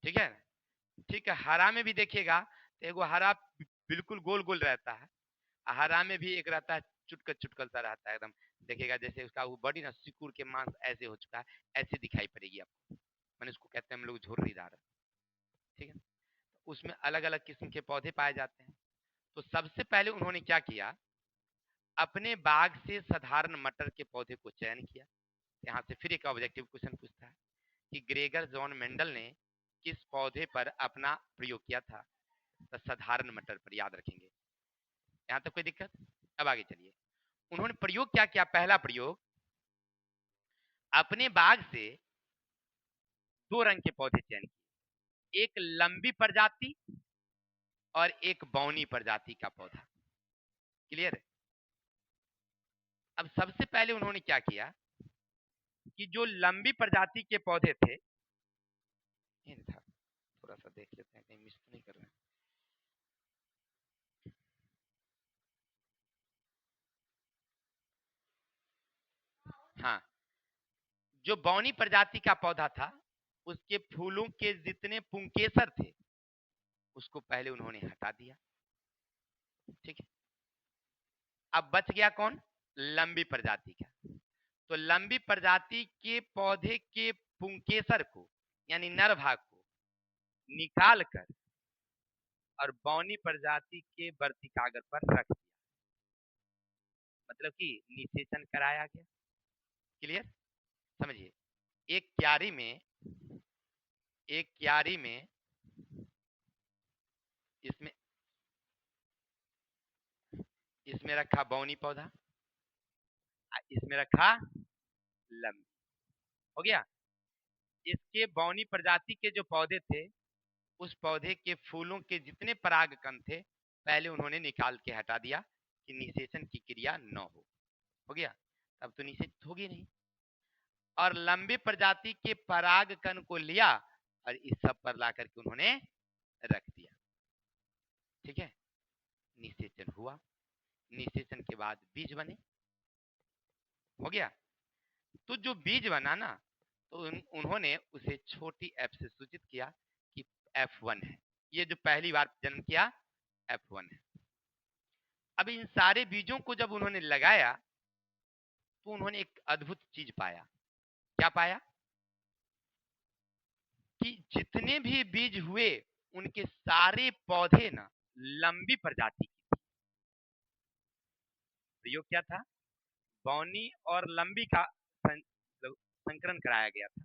ठीक है? ठीक है, हरा में भी देखिएगा तो एगो हरा बिल्कुल गोल गोल रहता है, हरा में भी एक रहता है चुटकल चुटकल सा रहता है एकदम, देखिएगा जैसे उसका वो बॉडी ना सिकुड़ के मांस ऐसे हो चुका है, ऐसे दिखाई पड़ेगी आपको। मैंने उसको कहते हैं हम लोग झुर्रीदार, ठीक है? उसमें अलग अलग किस्म के पौधे पाए जाते हैं। तो सबसे पहले उन्होंने क्या किया, अपने बाग से साधारण मटर के पौधे को चयन किया। यहाँ से फिर एक ऑब्जेक्टिव क्वेश्चन पूछता है कि ग्रेगर जॉन मेंडल ने किस पौधे पर अपना प्रयोग किया था? तो साधारण मटर पर, याद रखेंगे। यहाँ तक कोई दिक्कत? अब आगे चलिए, उन्होंने प्रयोग क्या किया। पहला प्रयोग, अपने बाग से दो रंग के पौधे चयन किए, एक लंबी प्रजाति और एक बौनी प्रजाति का पौधा। क्लियर है? अब सबसे पहले उन्होंने क्या किया कि जो लंबी प्रजाति के पौधे थे, ये था, थोड़ा सा देख लेते हैं कहीं मिस तो नहीं कर रहे हैं। हाँ, जो बौनी प्रजाति का पौधा था, उसके फूलों के जितने पुंकेसर थे उसको पहले उन्होंने हटा दिया, ठीक है? अब बच गया कौन? लंबी प्रजाति का। तो लंबी प्रजाति के पौधे के पुंकेसर को, यानी नर भाग को निकाल कर और बौनी प्रजाति के वर्तिकाग्र पर रख दिया, मतलब कि निषेचन कराया गया। क्लियर? समझिए, एक क्यारी में, एक क्यारी में इसमें इसमें रखा बौनी पौधा, इसमें रखा लंबी, हो गया। इसके बौनी प्रजाति के जो पौधे थे, उस पौधे के फूलों के जितने परागकण थे पहले उन्होंने निकाल के हटा दिया कि निषेचन की क्रिया न हो गया, तब तो निषेचित होगी नहीं। और लंबी प्रजाति के परागकण को लिया और इस सब पर ला करके उन्होंने रख दिया, ठीक है? निषेचन हुआ, निषेचन के बाद बीज बने, हो गया। तो जो बीज बना ना, तो उन्होंने उसे छोटी एफ से सूचित किया कि F1 है, ये जो पहली बार जन्म किया F1 है। अब इन सारे बीजों को जब उन्होंने लगाया तो उन्होंने एक अद्भुत चीज पाया। क्या पाया? कि जितने भी बीज हुए उनके सारे पौधे ना लंबी प्रजाति की। प्रयोग क्या था? बौनी और लंबी का संकरण कराया गया था।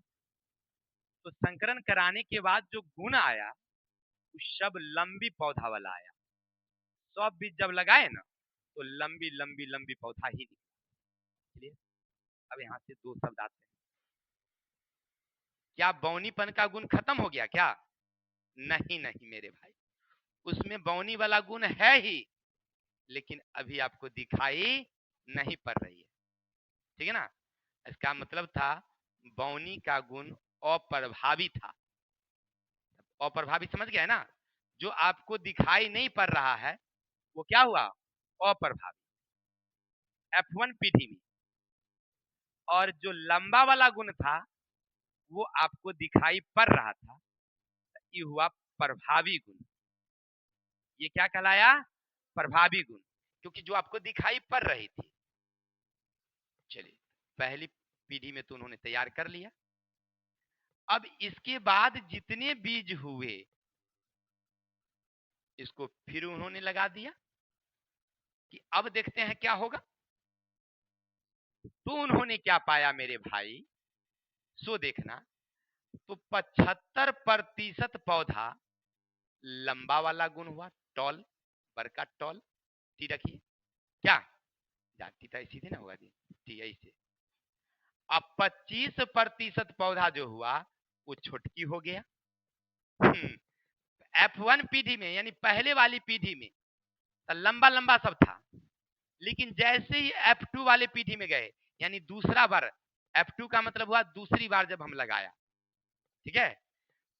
तो संकरण कराने के बाद जो गुण आया सब लंबी पौधा वाला आया। सब बीज जब लगाए ना तो लंबी लंबी लंबी पौधा ही निकली। अब यहाँ से दो शब्द आते हैं। क्या बौनीपन का गुण खत्म हो गया क्या? नहीं नहीं मेरे भाई, उसमें बौनी वाला गुण है ही, लेकिन अभी आपको दिखाई नहीं पड़ रही है। ठीक है ना? इसका मतलब था बौनी का गुण अप्रभावी था। अप्रभावी समझ गया है ना? जो आपको दिखाई नहीं पड़ रहा है वो क्या हुआ? अप्रभावी। F1 पीढ़ी में। और जो लंबा वाला गुण था वो आपको दिखाई पड़ रहा था, ये हुआ प्रभावी गुण। ये क्या कहलाया? प्रभावी गुण, क्योंकि जो आपको दिखाई पड़ रही थी। चलिए, पहली पीढ़ी में तो उन्होंने तैयार कर लिया। अब इसके बाद जितने बीज हुए इसको फिर उन्होंने लगा दिया कि अब देखते हैं क्या होगा। तो उन्होंने क्या पाया मेरे भाई, सो देखना। तो 75% पौधा लंबा वाला गुण हुआ, टॉल, बड़का टॉल। टी रखिए क्या, जाती तो सीधे ना होगा जी, टी ऐसे। अब 25% पौधा जो हुआ वो छोटकी हो गया। F1 पीढ़ी में यानी पहले वाली पीढ़ी में तो लंबा लंबा सब था, लेकिन जैसे ही F2 वाले पीढ़ी में गए, यानी दूसरा बार, F2 का मतलब हुआ दूसरी बार जब हम लगाया, ठीक है?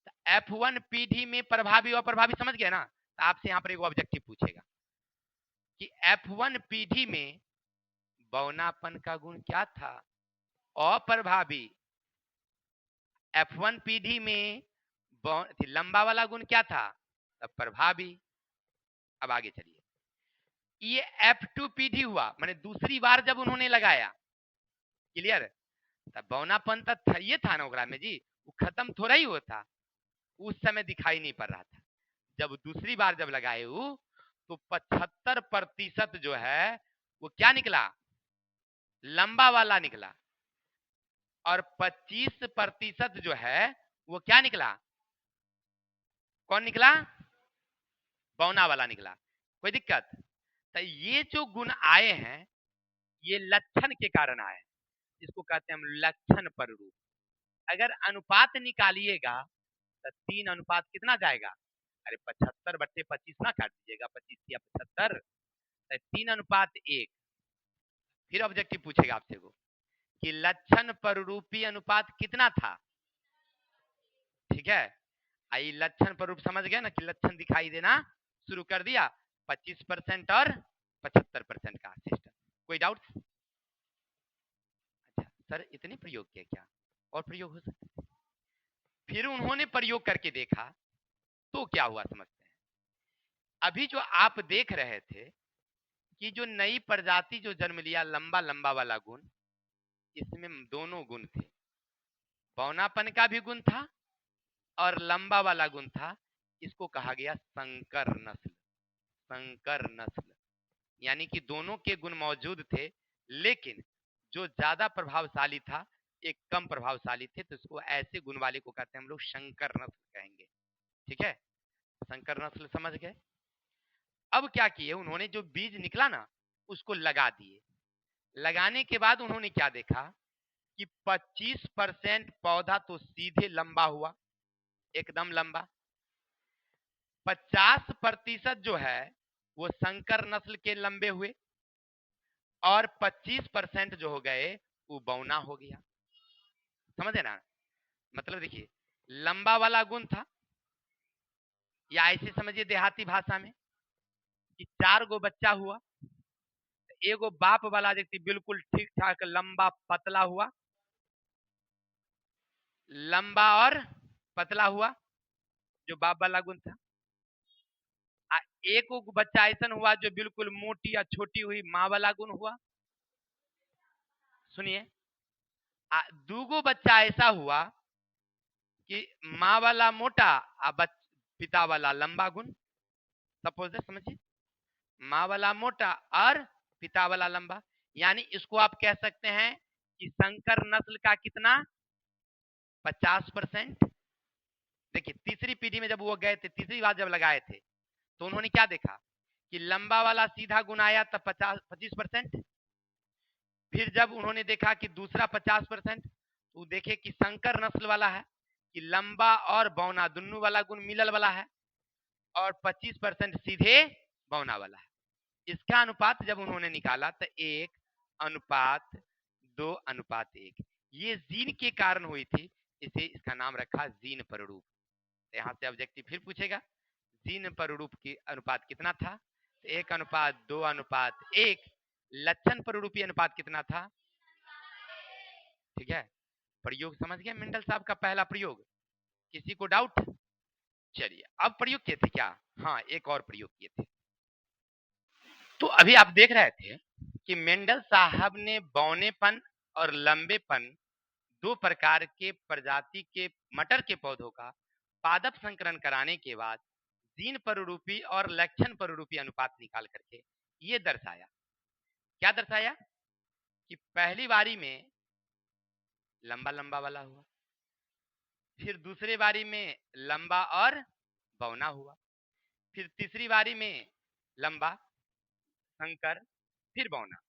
तो F1 पीढ़ी में प्रभावी और अप्रभावी समझ गए ना? तो आपसे यहाँ पर एक ऑब्जेक्टिव पूछेगा कि F1 पीढ़ी में बौनापन का गुण क्या था? अप्रभावी। F1 पीढ़ी में लंबा वाला गुण क्या था? तब प्रभावी। अब आगे चलिए, ये F2 पीढ़ी हुआ, माने दूसरी बार जब उन्होंने लगाया, क्लियर? तब बौनापन तो ये था ना ओकरा में जी, वो खत्म थोड़ा ही होता, उस समय दिखाई नहीं पड़ रहा था। जब दूसरी बार जब लगाए वो, तो 75% जो है वो क्या निकला? लंबा वाला निकला। और 25% जो है वो क्या निकला? कौन निकला? बौना वाला निकला। कोई दिक्कत? तो ये जो गुण आए हैं ये लक्षण के कारण आए, इसको कहते हैं हम लक्षण पर रूप। अगर अनुपात निकालिएगा तो 3 अनुपात कितना जाएगा? अरे 75/25 ना काट दीजिएगा, 25 या 75, 3 अनुपात 1। फिर ऑब्जेक्टिव पूछेगा आपसे वो कि लक्षण पर रूपी अनुपात कितना था? ठीक है, आई लक्षण पर रूप समझ गए ना कि लक्षण दिखाई देना शुरू कर दिया। 25% और 75% का सिस्टम। कोई डाउट? अच्छा सर, इतने प्रयोग किए क्या? और प्रयोग हो सकते? फिर उन्होंने प्रयोग करके देखा तो क्या हुआ समझते हैं। अभी जो आप देख रहे थे कि जो नई प्रजाति जो जन्म लिया, लंबा लंबा वाला गुण, इसमें दोनों गुण थे, बौनापन का भी गुण था और लंबा वाला गुण था। इसको कहा गया संकर नस्ल। संकर नस्ल यानी कि दोनों के गुण मौजूद थे, लेकिन जो ज्यादा प्रभावशाली था एक कम प्रभावशाली थे, तो इसको ऐसे गुण वाले को कहते हैं हम लोग संकर नस्ल कहेंगे। ठीक है, संकर नस्ल समझ गए? अब क्या किए उन्होंने, जो बीज निकला ना उसको लगा दिए। लगाने के बाद उन्होंने क्या देखा कि 25% पौधा तो सीधे लंबा हुआ, एकदम लंबा। 50% जो है वो संकर नस्ल के लंबे हुए, और 25% जो हो गए वो बौना हो गया। समझे ना? मतलब देखिए, लंबा वाला गुण था, या ऐसे समझिए देहाती भाषा में कि 4 गो बच्चा हुआ, एगो बाप वाला व्यक्ति बिल्कुल ठीक ठाक लंबा पतला हुआ, लंबा और पतला हुआ जो बाप वाला गुण था। एक बच्चा ऐसा हुआ जो बिल्कुल मोटी या छोटी हुई, माँ वाला गुण हुआ। सुनिए, दूगो बच्चा ऐसा हुआ कि माँ वाला मोटा और पिता वाला लंबा गुण। सपोज समझिए, माँ वाला मोटा और पिता वाला लंबा, यानी इसको आप कह सकते हैं कि संकर नस्ल का कितना? 50%। देखिए तीसरी पीढ़ी में जब वो गए थे, तीसरी बार जब लगाए थे, तो उन्होंने क्या देखा कि लंबा वाला सीधा गुण आया तब 25%। फिर जब उन्होंने देखा कि दूसरा 50%, तो देखे कि संकर नस्ल वाला है कि लंबा और बौना दोनों वाला गुण मिलल वाला है, और 25% सीधे बौना वाला है। इसका अनुपात जब उन्होंने निकाला तो 1:2:1। ये जीन के कारण हुई थी, इसे इसका नाम रखा जीन पररूप। यहाँ से ऑब्जेक्टिव फिर पूछेगा जीन पररूप की अनुपात कितना था, 1:2:1। लक्षण पररूपी अनुपात कितना था? ठीक है, प्रयोग समझ गए मेंडल साहब का पहला प्रयोग? किसी को डाउट? चलिए अब प्रयोग किए थे क्या? हाँ, एक और प्रयोग किए थे। तो अभी आप देख रहे थे कि मेंडल साहब ने बौनेपन और लंबेपन दो प्रकार के प्रजाति के मटर के पौधों का पादप संकरण कराने के बाद जीन पररूपी और लक्षण पररूपी अनुपात निकाल करके ये दर्शाया। क्या दर्शाया? कि पहली बारी में लंबा लंबा वाला हुआ, फिर दूसरे बारी में लंबा और बौना हुआ, फिर तीसरी बारी में लंबा संकर फिर बौना।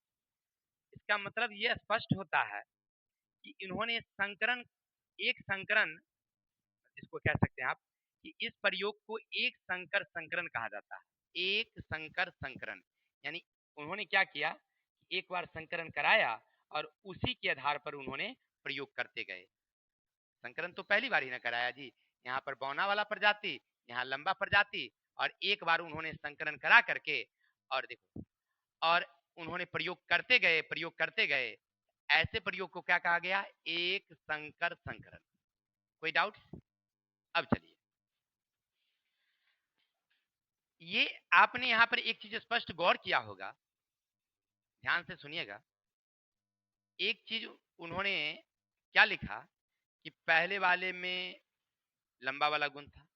इसका मतलब यह स्पष्ट होता है कि इन्होंने संकरण, एक संकरण इसको कह सकते हैं आप कि इस प्रयोग को एक संकर संकरण कहा जाता है। एक संकर संकरण यानी उन्होंने क्या किया, एक बार संकरण कराया और उसी के आधार पर उन्होंने प्रयोग करते गए। संकरण तो पहली बार ही ना कराया जी, यहाँ पर बौना वाला प्रजाति, यहाँ लंबा प्रजाति, और एक बार उन्होंने संकरण करा करके और देखो, और उन्होंने प्रयोग करते गए, प्रयोग करते गए। ऐसे प्रयोग को क्या कहा गया? एक संकर संकरण। कोई डाउट? अब चलिए, ये आपने यहां पर एक चीज स्पष्ट गौर किया होगा, ध्यान से सुनिएगा। एक चीज उन्होंने क्या लिखा कि पहले वाले में लंबा वाला गुण था,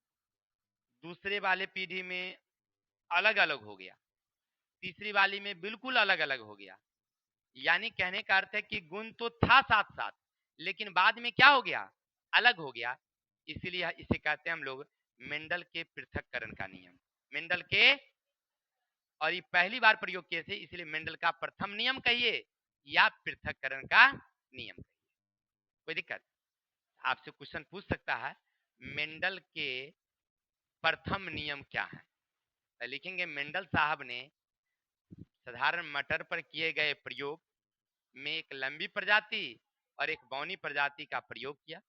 दूसरे वाले पीढ़ी में अलग अलग हो गया, तीसरी वाली में बिल्कुल अलग अलग हो गया। यानी कहने का अर्थ है कि गुण तो था साथ साथ, लेकिन बाद में क्या हो गया? अलग हो गया। इसीलिए इसे कहते हैं हम लोग मेंडल के पृथक्करण का नियम। मेंडल के, और ये पहली बार प्रयोग किए थे, इसलिए मेंडल का प्रथम नियम कहिए या पृथक्करण का नियम कहिए। कोई दिक्कत? आपसे क्वेश्चन पूछ सकता है मेंडल के प्रथम नियम क्या है, तो लिखेंगे मेंडल साहब ने साधारण मटर पर किए गए प्रयोग में एक लंबी प्रजाति और एक बौनी प्रजाति का प्रयोग किया,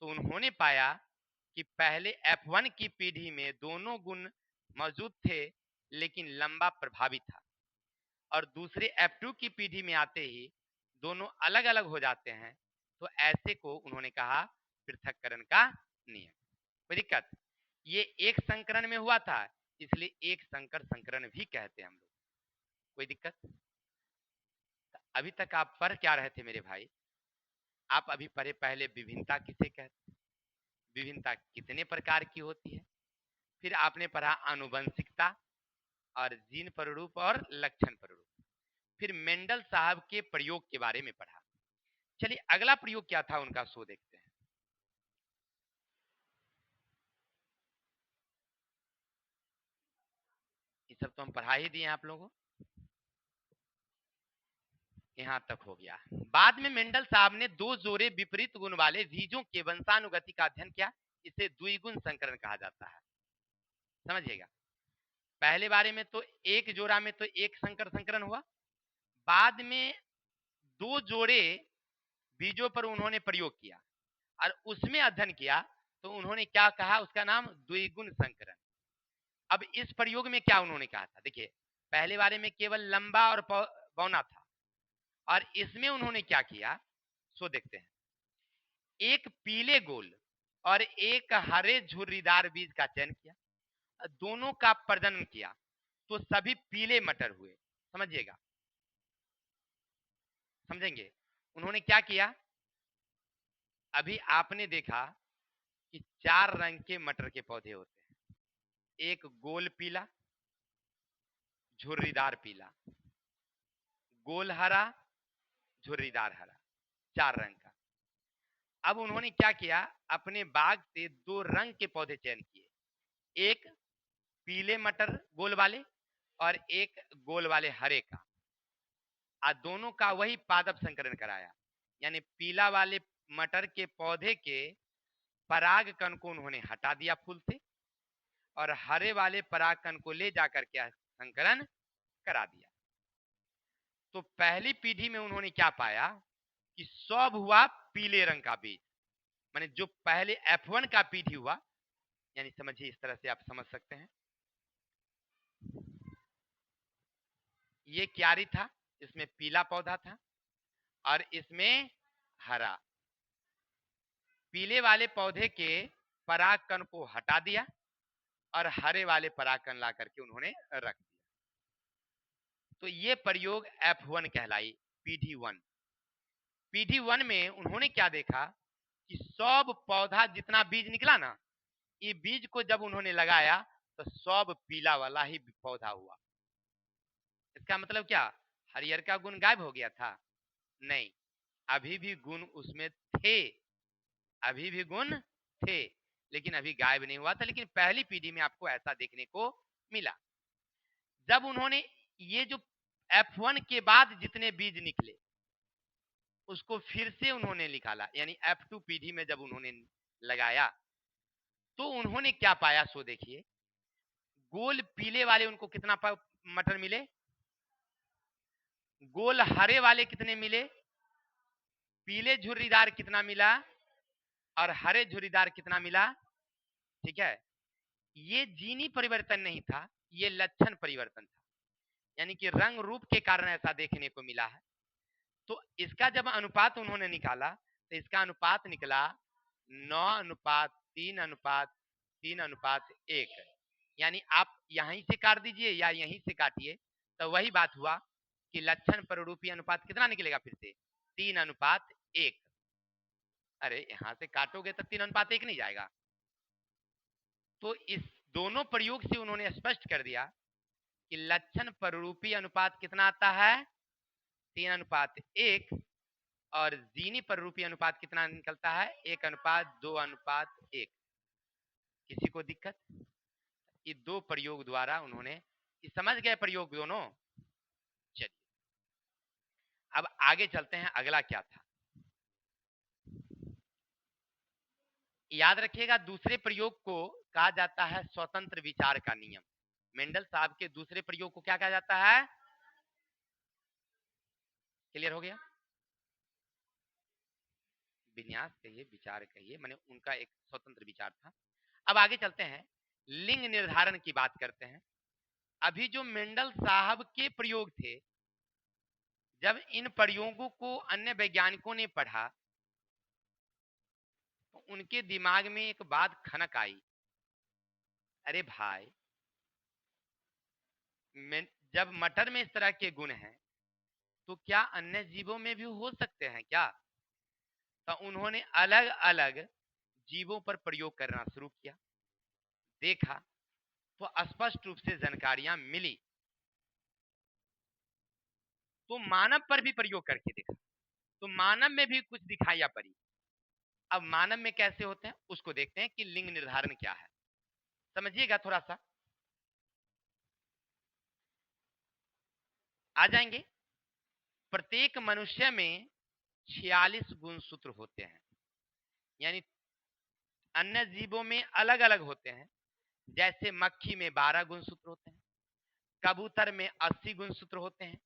तो उन्होंने पाया कि पहले F1 की पीढ़ी में दोनों गुण मौजूद थे लेकिन लंबा प्रभावी था, और दूसरे F2 की पीढ़ी में आते ही दोनों अलग अलग हो जाते हैं। तो ऐसे को उन्होंने कहा पृथक्करण का नियम। कोई दिक्कत? ये एक संकरण में हुआ था, इसलिए एक संकर संकरण भी कहते हैं हम लोग। कोई दिक्कत? अभी तक आप पढ़ क्या रहे थे मेरे भाई? आप अभी पढ़े पहले विभिन्नता किसे कहते हैं, विभिन्नता कितने प्रकार की होती है, फिर आपने पढ़ा आनुवंशिकता और जीन प्ररूप और लक्षण प्ररूप, फिर मेंडल साहब के प्रयोग के बारे में पढ़ा। चलिए अगला प्रयोग क्या था उनका, सो देखते हैं। ये सब तो हम पढ़ा ही दिए आप लोगों को, यहां तक हो गया। बाद में मेंडल साहब ने दो जोड़े विपरीत गुण वाले बीजों के वंशानुगति का अध्ययन किया, इसे द्विगुण संकरण कहा जाता है। समझिएगा, पहले बारे में तो एक जोड़ा में तो एक संकर संकरण हुआ, बाद में दो जोड़े बीजों पर उन्होंने प्रयोग किया और उसमें अध्ययन किया, तो उन्होंने क्या कहा, उसका नाम द्विगुण संकरण। अब इस प्रयोग में क्या उन्होंने कहा था, देखिए पहले बारे में केवल लंबा और बौना था, और इसमें उन्होंने क्या किया सो देखते हैं। एक पीले गोल और एक हरे झुर्रीदार बीज का चयन किया, दोनों का प्रजनन किया, तो सभी पीले मटर हुए। समझिएगा, समझेंगे। उन्होंने क्या किया, अभी आपने देखा कि चार रंग के मटर के पौधे होते हैं, एक गोल पीला, झुर्रीदार पीला, गोल हरा, झुर्रीदार हरा, चार रंग का। अब उन्होंने क्या किया, अपने बाग से 2 रंग के पौधे चयन किए, एक पीले मटर गोल वाले और एक गोल वाले हरे का, और दोनों का वही पादप संकरण कराया। यानी पीला वाले मटर के पौधे के पराग कण को उन्होंने हटा दिया फूल से, और हरे वाले पराग कण को ले जाकर के संकरण करा दिया। तो पहली पीढ़ी में उन्होंने क्या पाया कि सब हुआ पीले रंग का बीज, माने जो पहले F1 का पीढ़ी हुआ, यानी समझिए इस तरह से आप समझ सकते हैं। ये क्यारी था, इसमें पीला पौधा था और इसमें हरा। पीले वाले पौधे के पराग कण को हटा दिया और हरे वाले पराग कण ला करके उन्होंने रख दिया। तो ये प्रयोग F1 कहलाई, पीढ़ी 1। पीढ़ी 1 में उन्होंने क्या देखा कि सब पौधा जितना बीज निकला ना, ये बीज को जब उन्होंने लगाया तो सब पीला वाला ही पौधा हुआ। इसका मतलब क्या, हरियर का गुण गायब हो गया था? नहीं, अभी भी गुण उसमें थे, अभी भी गुण थे, लेकिन अभी गायब नहीं हुआ था। लेकिन पहली पीढ़ी में आपको ऐसा देखने को मिला। जब उन्होंने ये जो F1 के बाद जितने बीज निकले उसको फिर से उन्होंने निकाला, यानी F2 पीढ़ी में जब उन्होंने लगाया तो उन्होंने क्या पाया, सो देखिए। गोल पीले वाले उनको कितना मटर मिले, गोल हरे वाले कितने मिले, पीले झुर्रीदार कितना मिला और हरे झुर्रीदार कितना मिला। ठीक है, ये जीनी परिवर्तन नहीं था, ये लक्षण परिवर्तन था, यानी कि रंग रूप के कारण ऐसा देखने को मिला है। तो इसका जब अनुपात उन्होंने निकाला तो इसका अनुपात निकला 9:3:3:1, यानी आप यहीं से काट दीजिए या यहीं से काटिए तो वही बात हुआ कि लक्षण पररूपी अनुपात कितना निकलेगा, फिर से 3:1। अरे यहां से काटोगे तो 3:1 नहीं जाएगा। तो इस दोनों प्रयोग से उन्होंने स्पष्ट कर दिया कि लक्षण पररूपी अनुपात कितना आता है, 3:1, और जीनी पररूपी अनुपात कितना निकलता है, 1:2:1। किसी को दिक्कत? ये दो प्रयोग द्वारा उन्होंने, ये समझ गए प्रयोग दोनों? चलिए अब आगे चलते हैं, अगला क्या था याद रखिएगा। दूसरे प्रयोग को कहा जाता है स्वतंत्र विचार का नियम। मेंडल साहब के दूसरे प्रयोग को क्या कहा जाता है? क्लियर हो गया? विन्यास कहिए, विचार कहिए, माने उनका एक स्वतंत्र विचार था। अब आगे चलते हैं, लिंग निर्धारण की बात करते हैं। अभी जो मेंडल साहब के प्रयोग थे, जब इन प्रयोगों को अन्य वैज्ञानिकों ने पढ़ा तो उनके दिमाग में एक बात खनक आई, अरे भाई, जब मटर में इस तरह के गुण हैं तो क्या अन्य जीवों में भी हो सकते हैं क्या? तो उन्होंने अलग अलग जीवों पर प्रयोग करना शुरू किया, देखा तो स्पष्ट रूप से जानकारियां मिली। तो मानव पर भी प्रयोग करके देखा तो मानव में भी कुछ दिखाइया पड़ी। अब मानव में कैसे होते हैं उसको देखते हैं कि लिंग निर्धारण क्या है, समझिएगा थोड़ा सा। आ जाएंगे। प्रत्येक मनुष्य में 46 गुणसूत्र होते हैं, यानी अन्य जीवों में अलग अलग होते हैं। जैसे मक्खी में 12 गुणसूत्र होते हैं, कबूतर में 80 गुणसूत्र होते हैं,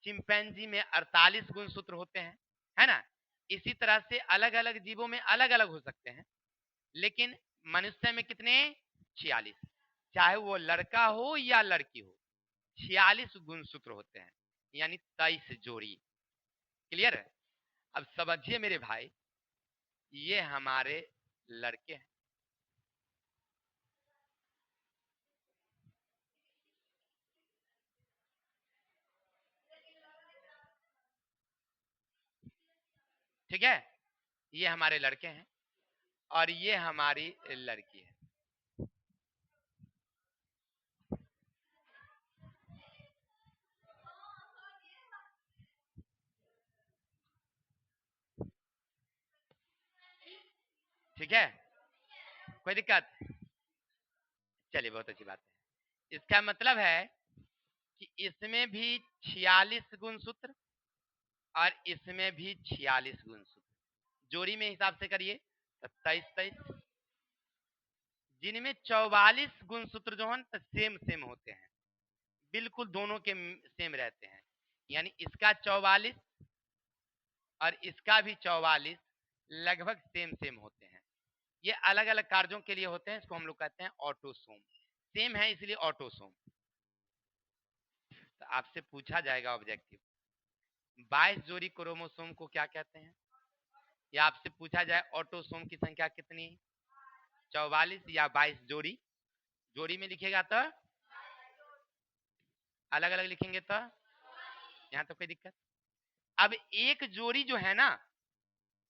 चिंपैंजी में 48 गुणसूत्र होते हैं, है ना। इसी तरह से अलग अलग जीवों में अलग अलग हो सकते हैं, लेकिन मनुष्य में कितने? 46। चाहे वो लड़का हो या लड़की हो, 46 गुणसूत्र होते हैं, यानी 23 जोड़ी। क्लियर है? अब समझिए मेरे भाई, ये हमारे लड़के हैं, ठीक है, ये हमारे लड़के हैं और ये हमारी लड़की है। ठीक है, कोई दिक्कत? चलिए बहुत अच्छी बात है। इसका मतलब है कि इसमें भी 46 गुणसूत्र और इसमें भी 46 गुणसूत्र, जोड़ी में हिसाब से करिए तो 23 जिनमें 44 गुणसूत्र जो है सेम सेम होते हैं, बिल्कुल दोनों के सेम रहते हैं। यानी इसका 44 और इसका भी 44 लगभग सेम सेम होते हैं। ये अलग अलग कार्यों के लिए होते हैं, इसको हम लोग कहते हैं ऑटोसोम। सेम है इसलिए ऑटोसोम। तो आपसे पूछा जाएगा ऑब्जेक्टिव, 22 जोड़ी क्रोमोसोम को क्या कहते हैं? या आपसे पूछा जाए ऑटोसोम की संख्या कितनी है, 44 या 22 जोड़ी? जोड़ी में लिखेगा तो अलग अलग लिखेंगे तो यहाँ तो कोई दिक्कत। अब एक जोड़ी जो है ना,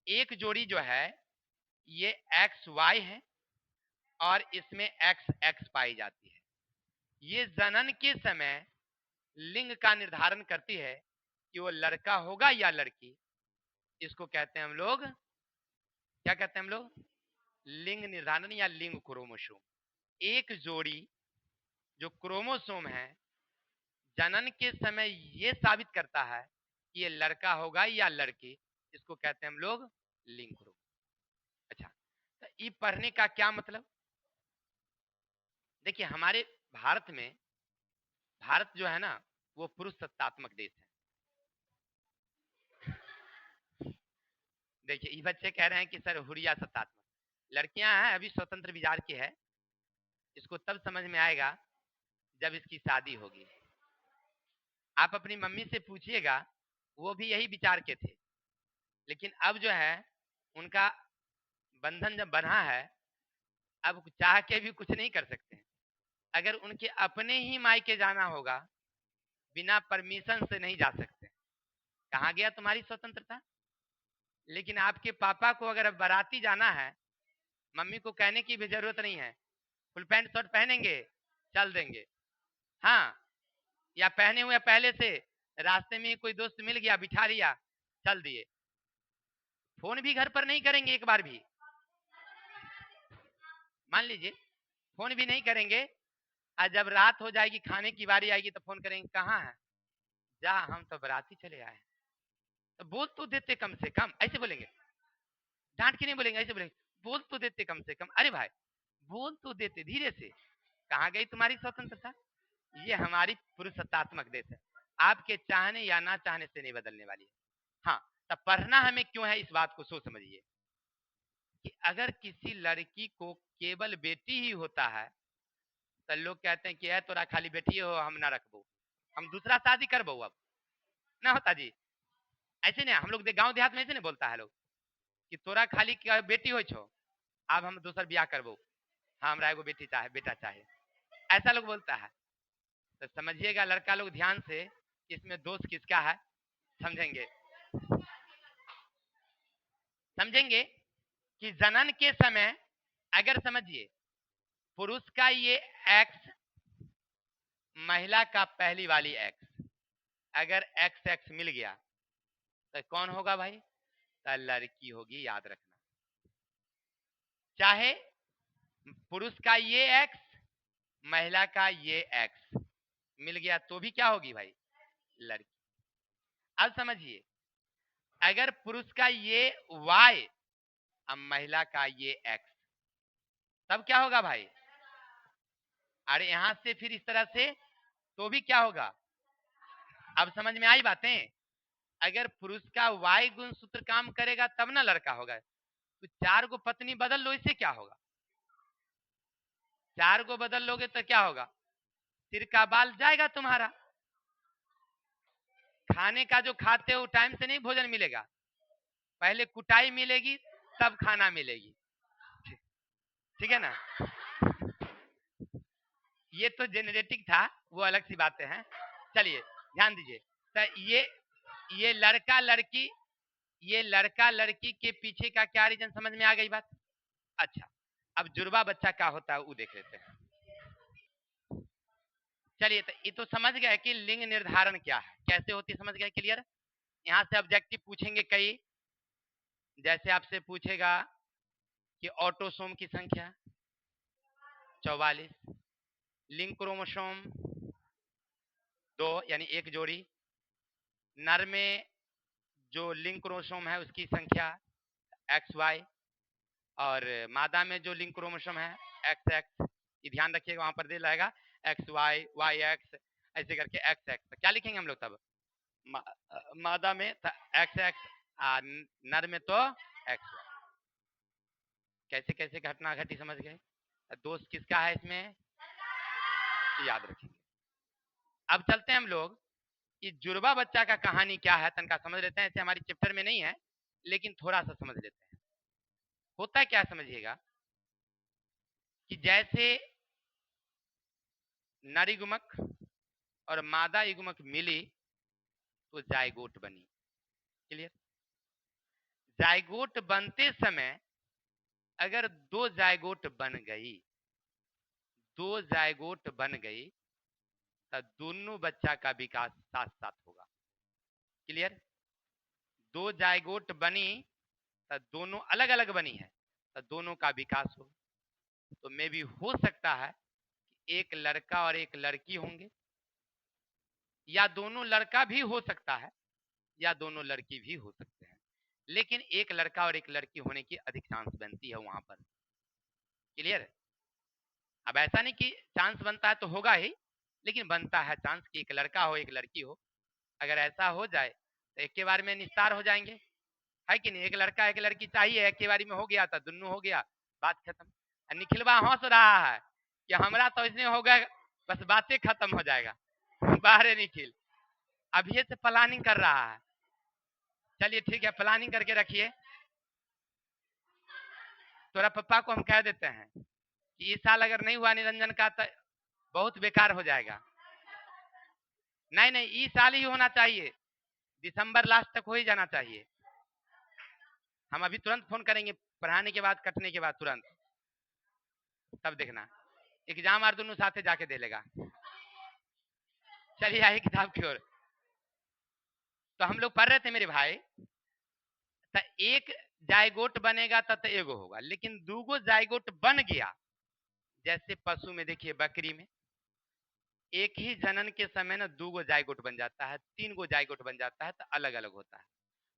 एक जोड़ी जो है ये एक्स वाई है और इसमें एक्स एक्स पाई जाती है। ये जनन के समय लिंग का निर्धारण करती है कि वो लड़का होगा या लड़की। इसको कहते हैं हम लोग, क्या कहते हैं हम लोग? लिंग निर्धारण या लिंग क्रोमोसोम। एक जोड़ी जो क्रोमोसोम है जनन के समय ये साबित करता है कि ये लड़का होगा या लड़की, इसको कहते हैं हम लोग लिंग क्रोमोसोम। अच्छा, तो ये पढ़ने का क्या मतलब? देखिए हमारे भारत में, भारत जो है ना वो पुरुष सत्तात्मक देश है। देखिए ये बच्चे कह रहे हैं कि सर हुरिया सत्तात्मक, लड़कियां हैं अभी स्वतंत्र विचार की है, इसको तब समझ में आएगा जब इसकी शादी होगी। आप अपनी मम्मी से पूछिएगा, वो भी यही विचार के थे, लेकिन अब जो है उनका बंधन जब बना है, अब चाह के भी कुछ नहीं कर सकते। अगर उनके अपने ही मायके जाना होगा, बिना परमिशन से नहीं जा सकते। कहाँ गया तुम्हारी स्वतंत्रता? लेकिन आपके पापा को अगर बाराती जाना है, मम्मी को कहने की भी जरूरत नहीं है, फुल पैंट शर्ट पहनेंगे चल देंगे। हाँ, या पहने हुए पहले से रास्ते में कोई दोस्त मिल गया बिठा लिया चल दिए। फोन भी घर पर नहीं करेंगे एक बार भी, मान लीजिए फोन भी नहीं करेंगे। और जब रात हो जाएगी खाने की बारी आएगी तो फोन करेंगे, कहाँ है? जा हम तो बाराती चले आए। तो बोल तो देते कम से कम, ऐसे बोलेंगे, डांट के नहीं बोलेंगे, ऐसे बोलेंगे बोल तो देते कम से कम। अरे भाई बोल तो देते धीरे से। कहाँ गई तुम्हारी स्वतंत्रता? ये हमारी पुरुषत्वात्मक देश है, आपके चाहने या ना चाहने से नहीं बदलने वाली है। हाँ, तब पढ़ना हमें क्यों है इस बात को सोच समझिए कि अगर किसी लड़की को केवल बेटी ही होता है तो लोग कहते हैं कि है तोरा खाली बेटी हो हम ना रखबो, हम दूसरा शादी करबो। अब ना होता जी, ऐसे नहीं। हम लोग गांव देहात में ऐसे नहीं बोलता है लोग कि तोरा खाली बेटी हो छो, अब हम दूसर ब्याह करबो, हाँ हमरा एगो बेटी चाहे बेटा चाहे, ऐसा लोग बोलता है। तो समझिएगा लड़का लोग ध्यान से, इसमें दोष किसका है समझेंगे। समझेंगे कि जनन के समय अगर समझिए पुरुष का ये एक्स, महिला का पहली वाली एक्स, अगर एक्स एक्स मिल गया तो कौन होगा भाई? तो लड़की होगी, याद रखना। चाहे पुरुष का ये एक्स, महिला का ये एक्स मिल गया तो भी क्या होगी भाई? लड़की। अब समझिए अगर पुरुष का ये वाई और महिला का ये एक्स, तब क्या होगा भाई? अरे यहां से फिर इस तरह से तो भी क्या होगा? अब समझ में आई बातें? अगर पुरुष का वाई गुण सूत्र काम करेगा तब ना लड़का होगा। तो 4 को पत्नी बदल लो, इससे क्या होगा? 4 को बदल लोगे तो क्या होगा? सिर का बाल जाएगा तुम्हारा। खाने का जो खाते हो टाइम से नहीं भोजन मिलेगा, पहले कुटाई मिलेगी तब खाना मिलेगी। ठीक है ना? ये तो जेनेटिक था, वो अलग सी बातें हैं। चलिए ध्यान दीजिए। तो ये लड़का लड़की, ये लड़का लड़की के पीछे का क्या रीजन समझ में आ गई बात? अच्छा, अब जुड़वा बच्चा क्या होता है वो देख लेते हैं। चलिए तो ये तो समझ गए कि लिंग निर्धारण क्या है, कैसे होती समझ गए, क्लियर। यहाँ से ऑब्जेक्टिव पूछेंगे कई, जैसे आपसे पूछेगा कि ऑटोसोम की संख्या 44, लिंक क्रोमोसोम 2 यानी एक जोड़ी, नर में जो लिंक क्रोमोसोम है उसकी संख्या XY, और मादा में जो लिंक क्रोमोसोम है XX। ये ध्यान रखिएगा, वहां पर दे जाएगा XY, YX, ऐसे करके XX। क्या लिखेंगे हम लोग तब? मादा में XX, नर में तो XY। कैसे कैसे घटना घटी समझ गए? दोष किसका है इसमें, याद रखेंगे। अब चलते हैं हम लोग कि जुड़वा बच्चा का कहानी क्या है, तनका समझ लेते हैं। ऐसे हमारी चैप्टर में नहीं है, लेकिन थोड़ा सा समझ लेते हैं। होता है क्या, समझिएगा कि जैसे नर युग्मक और मादा युग्मक मिली तो जायगोट बनी। क्लियर? जायगोट बनते समय अगर दो जायगोट बन गई, दो जायगोट बन गई, तो दोनों बच्चा का विकास साथ साथ होगा। क्लियर? दो जायगोट बनी तो दोनों अलग अलग बनी है, तो दोनों का विकास हो। तो मे भी हो सकता है कि एक लड़का और एक लड़की होंगे, या दोनों लड़का भी हो सकता है, या दोनों लड़की भी हो सकते हैं, लेकिन एक लड़का और एक लड़की होने की अधिक चांस बनती है वहां पर। क्लियर? अब ऐसा नहीं कि चांस बनता है तो होगा ही, लेकिन बनता है चांस कि एक लड़का हो एक लड़की हो। अगर ऐसा हो जाए तो एक के बार में निस्तार हो जाएंगे, है कि नहीं? एक लड़का एक लड़की चाहिए, एक के बारी में हो गया था, दोनों हो गया, बात खत्म। निखिलवा हंस रहा है कि हमरा तो इसमें हो गया, बस बातें खत्म हो जाएगा। बाहर निखिल अभी से प्लानिंग कर रहा है। चलिए ठीक है, प्लानिंग करके रखिए। तोरा पप्पा को हम कह देते हैं कि इस साल अगर नहीं हुआ निरंजन का तो बहुत बेकार हो जाएगा। नहीं नहीं, इस साल ही होना चाहिए, दिसंबर लास्ट तक हो ही जाना चाहिए। हम अभी तुरंत फोन करेंगे, पढ़ाने के बाद, कटने के बाद तुरंत, तब देखना एग्जाम और दोनों साथ जाके दे लेगा। चलिए आइए किताब की ओर। तो हम लोग पढ़ रहे थे मेरे भाई, तो एक जायगोट बनेगा तब तो एगो होगा, लेकिन दूगो जायगोट बन गया। जैसे पशु में देखिए, बकरी में एक ही जनन के समय ना दूगो जायगोट बन जाता है, तीन गो जायगोट बन जाता है, तो अलग अलग होता है।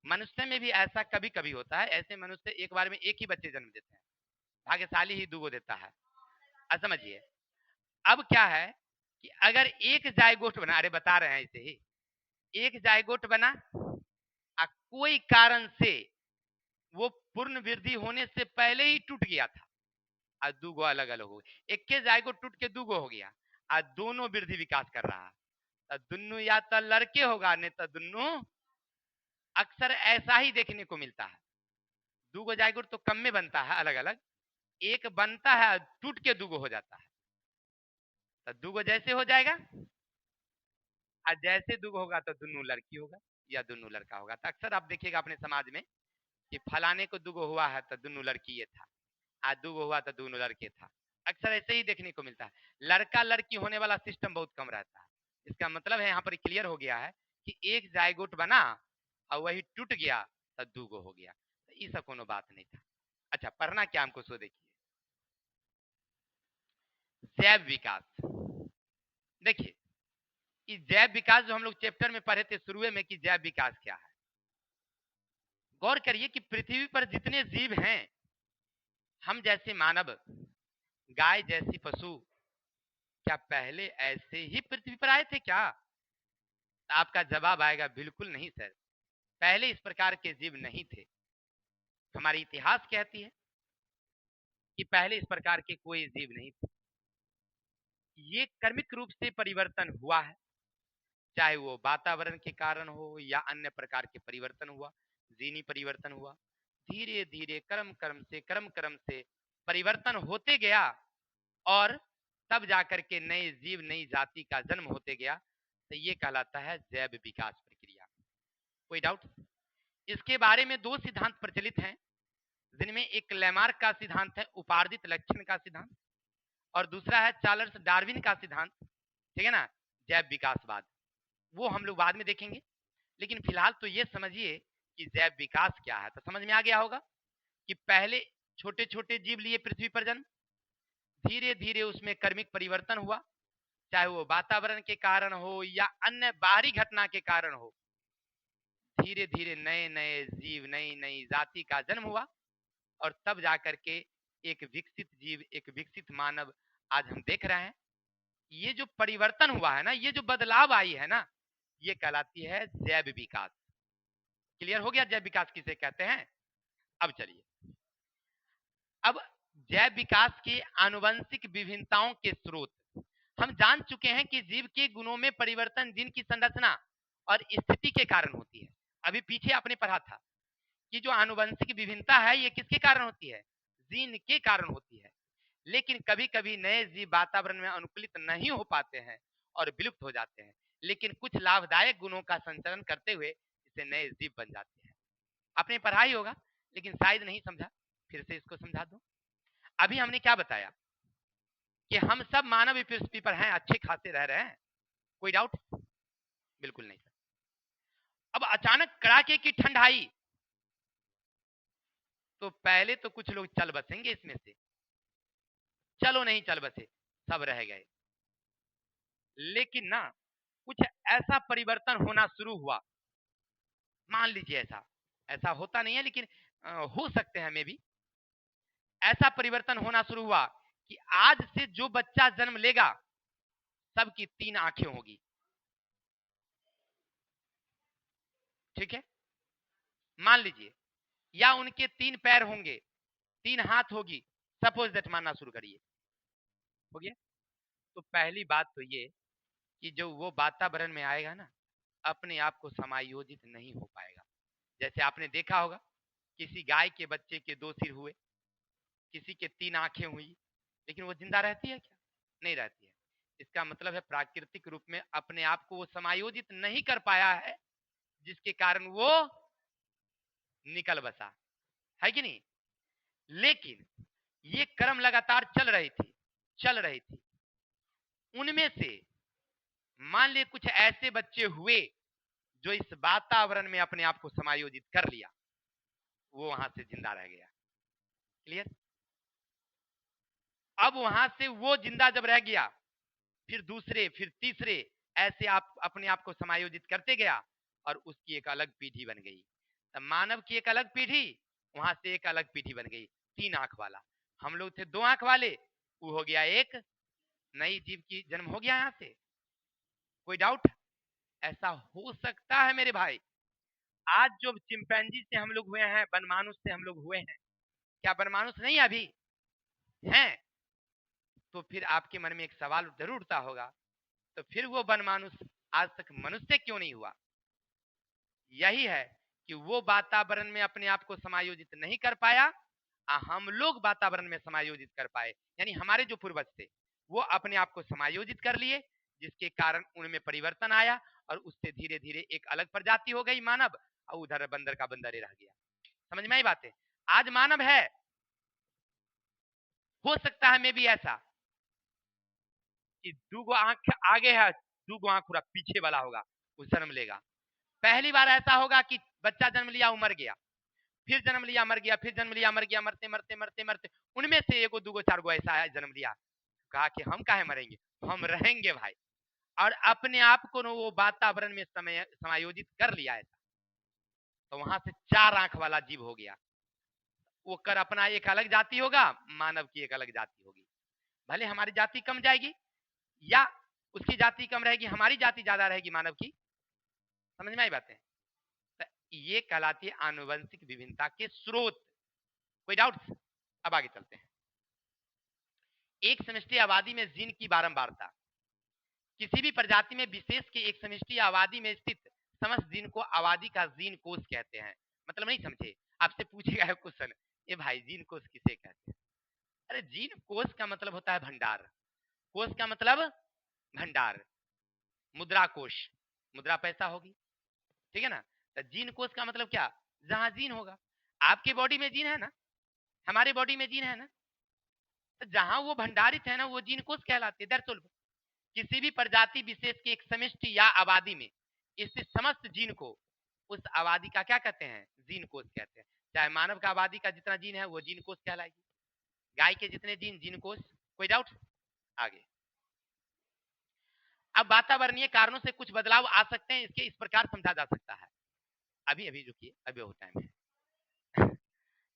मनुष्य में भी ऐसा कभी कभी होता है, ऐसे मनुष्य एक बार में एक ही बच्चे जन्म देते हैं, भाग्यशाली ही दूगो देता है। अब समझिए, अब क्या है कि अगर एक जायगोट बना, अरे बता रहे हैं इसे ही, एक जायगोट बना कोई कारण से वो पूर्ण वृद्धि होने से पहले ही टूट गया था, और दूगो अलग अलग हो गए। एक के जायगोट टूट के दूगो हो गया, और दोनों वृद्धि विकास कर रहा है, तो दोनों या तो लड़के होगा, नहीं तो दोनों, अक्सर ऐसा ही देखने को मिलता है। दूगो जायगोट तो कम में बनता है अलग अलग, एक बनता है टूट के दूगो हो जाता है, तो दूगो जैसे हो जाएगा, और जैसे दूगो होगा तो दोनों लड़की होगा या दोनों लड़का होगा। तो अक्सर आप देखिएगा अपने समाज में कि फलाने को दूगो हुआ है तो दोनों लड़की ये था, आज दूगो हुआ तो दोनों लड़के था। अक्सर ऐसे ही देखने को मिलता है, लड़का लड़की होने वाला सिस्टम बहुत कम रहता है। इसका मतलब है यहाँ पर क्लियर हो गया है कि एक जायगोट बना और वही टूट गया तो दूगो हो गया, तो ये सब कोनो बात नहीं था। अच्छा, पढ़ना क्या हमको, सो देखिए, जैव विकास। देखिए, कि जैव विकास जो हम लोग चैप्टर में पढ़े थे शुरू में, कि जैव विकास क्या है। गौर करिए कि पृथ्वी पर जितने जीव हैं, हम जैसे मानव, गाय जैसी पशु, क्या पहले ऐसे ही पृथ्वी पर आए थे क्या? तो आपका जवाब आएगा बिल्कुल नहीं सर, पहले इस प्रकार के जीव नहीं थे। हमारी इतिहास कहती है कि पहले इस प्रकार के कोई जीव नहीं थे। ये कर्मिक रूप से परिवर्तन हुआ है, चाहे वो वातावरण के कारण हो या अन्य प्रकार के परिवर्तन हुआ, जीनी परिवर्तन हुआ। धीरे धीरे कर्म कर्म से, कर्म कर्म से परिवर्तन होते गया, और तब जाकर के नए जीव, नई जाति का जन्म होते गया। तो ये कहलाता है जैव विकास प्रक्रिया। कोई डाउट? इसके बारे में दो सिद्धांत प्रचलित हैं, जिनमें एक लेमार्क का सिद्धांत है, उपार्जित लक्षण का सिद्धांत, और दूसरा है चार्ल्स डार्विन का सिद्धांत। ठीक है ना, जैव विकासवाद। वो हम लोग बाद में देखेंगे, लेकिन फिलहाल तो ये समझिए कि जैव विकास क्या है। तो समझ में आ गया होगा कि पहले छोटे छोटे जीव लिए पृथ्वी पर जन्म, धीरे धीरे उसमें कर्मिक परिवर्तन हुआ, चाहे वो वातावरण के कारण हो या अन्य बाहरी घटना के कारण हो। धीरे धीरे नए नए जीव, नई नई जाति का जन्म हुआ और तब जाकर के एक विकसित जीव, एक विकसित मानव आज हम देख रहे हैं। ये जो परिवर्तन हुआ है ना, ये जो बदलाव आई है ना, ये कहलाती है जैव विकास। क्लियर हो गया जैव विकास किसे कहते हैं? अब चलिए, अब जैव विकास की आनुवंशिक विभिन्नताओं के स्रोत हम जान चुके हैं कि जीव के गुणों में परिवर्तन जीन की संरचना और स्थिति के कारण होती है। अभी पीछे आपने पढ़ा था कि जो आनुवंशिक विभिन्नता है ये किसके कारण होती है? जीन के कारण होती है। लेकिन कभी कभी नए जीव वातावरण में अनुकूलित नहीं हो पाते हैं और विलुप्त हो जाते हैं, लेकिन कुछ लाभदायक गुणों का संचरण करते हुए इसे नए जीव बन जाते हैं। आपने पढ़ा ही होगा, लेकिन शायद नहीं समझा, फिर से इसको समझा दूं। अभी हमने क्या बताया कि हम सब मानव पृथ्वी पर हैं, अच्छे खासे रह रहे हैं, कोई डाउट? बिल्कुल नहीं सर। अब अचानक कड़ाके की ठंड आई तो पहले तो कुछ लोग चल बसेंगे इसमें से, चलो नहीं चल बसे, सब रह गए। लेकिन ना कुछ ऐसा परिवर्तन होना शुरू हुआ, मान लीजिए ऐसा ऐसा होता नहीं है लेकिन हो सकते हैं, मे भी ऐसा परिवर्तन होना शुरू हुआ कि आज से जो बच्चा जन्म लेगा सबकी 3 आंखें होगी। ठीक है, मान लीजिए, या उनके 3 पैर होंगे, 3 हाथ होगी, सपोज दैट मानना शुरू करिए। हो गया? तो पहली बात तो ये कि जो वो वातावरण में आएगा ना, अपने आप को समायोजित नहीं हो पाएगा। जैसे आपने देखा होगा, किसी गाय के बच्चे के 2 सिर हुए, किसी के 3 आंखें हुई, लेकिन वो जिंदा रहती है क्या? नहीं रहती है। इसका मतलब है प्राकृतिक रूप में अपने आप को वो समायोजित नहीं कर पाया है, जिसके कारण वो निकल बसा है कि नहीं? लेकिन ये क्रम लगातार चल रही थी। उनमें से मान लिए कुछ ऐसे बच्चे हुए जो इस वातावरण में अपने आप को समायोजित कर लिया, वो वहां से जिंदा रह गया। क्लियर? अब वहां से वो जिंदा जब रह गया, फिर दूसरे, फिर तीसरे, ऐसे आप अपने आप को समायोजित करते गया और उसकी एक अलग पीढ़ी बन गई। तब मानव की एक अलग पीढ़ी, वहां से एक अलग पीढ़ी बन गई 3 आंख वाला। हम लोग थे 2 आंख वाले, वो हो गया एक नई जीव की जन्म हो गया यहां से। कोई डाउट? ऐसा हो सकता है मेरे भाई। आज जो चिंपैंजी से हम लोग हुए हैं, बनमानुष से हम लोग हुए हैं, क्या बनमानुष नहीं अभी हैं? तो फिर आपके मन में एक सवाल जरूर उठता होगा, तो फिर वो बनमानुष आज तक मनुष्य क्यों नहीं हुआ? यही है कि वो वातावरण में अपने आप को समायोजित नहीं कर पाया, हम लोग वातावरण में समायोजित कर पाए। यानी हमारे जो पूर्वज थे वो अपने आप को समायोजित कर लिए, जिसके कारण उनमें परिवर्तन आया और उससे धीरे धीरे एक अलग प्रजाति हो गई मानव, और उधर बंदर का बंदर ही रह गया। समझ में आई बातें? आज मानव है, हो सकता है मे भी ऐसा कि 2 आंख आगे है, 2 आंख पूरा पीछे वाला होगा, वो जन्म लेगा। पहली बार ऐसा होगा कि बच्चा जन्म लिया, वो मर गया, फिर जन्म लिया, मर गया, फिर जन्म लिया, मर गया, मरते मरते मरते मरते उनमें से 1 2 4 ऐसा है जन्म लिया, कहा कि हम काहे मरेंगे, हम रहेंगे भाई। और अपने आप को वो वातावरण में समायोजित कर लिया ऐसा, तो वहां से 4 आंख वाला जीव हो गया। वो कर अपना एक अलग जाति होगा, मानव की एक अलग जाति होगी। भले हमारी जाति कम जाएगी या उसकी जाति कम रहेगी, हमारी जाति ज्यादा रहेगी मानव की। समझ में आई बातें? तो ये कहलाती है आनुवंशिक विभिन्नता के स्रोत। कोई डाउट? अब आगे चलते हैं। एक समष्टि आबादी में जीन की बारंबारता। किसी भी प्रजाति में विशेष के एक समष्टि आबादी में स्थित समस्त जीन को आबादी का जीन कोष कहते हैं। मतलब नहीं समझे? आपसे पूछेगा है क्वेश्चन, ये भाई जीन कोष किसे कहते हैं? अरे जीन कोष का मतलब होता है भंडार। कोष का मतलब भंडार। मुद्रा कोष, मुद्रा पैसा होगी, ठीक है ना? तो जीन कोष का मतलब क्या? जहां जीन होगा। आपके बॉडी में जीन है ना, हमारे बॉडी में जीन है ना, तो जहां वो भंडारित है ना, वो जीन कोष कहलाते हैं। किसी भी प्रजाति विशेष के एक समष्टि या आबादी में स्थित समस्त जीन को उस आबादी का क्या कहते हैं? जीन कोष कहते हैं। चाहे मानव का आबादी का जितना जीन है वो जीन कोष कहलाएगी, गाय के जितने जीन, जीन कोष। कोई डाउट? आगे अब वातावरणीय कारणों से कुछ बदलाव आ सकते हैं, इसके इस प्रकार समझा जा सकता है। अभी अभी रुकिए, अभी वो टाइम है।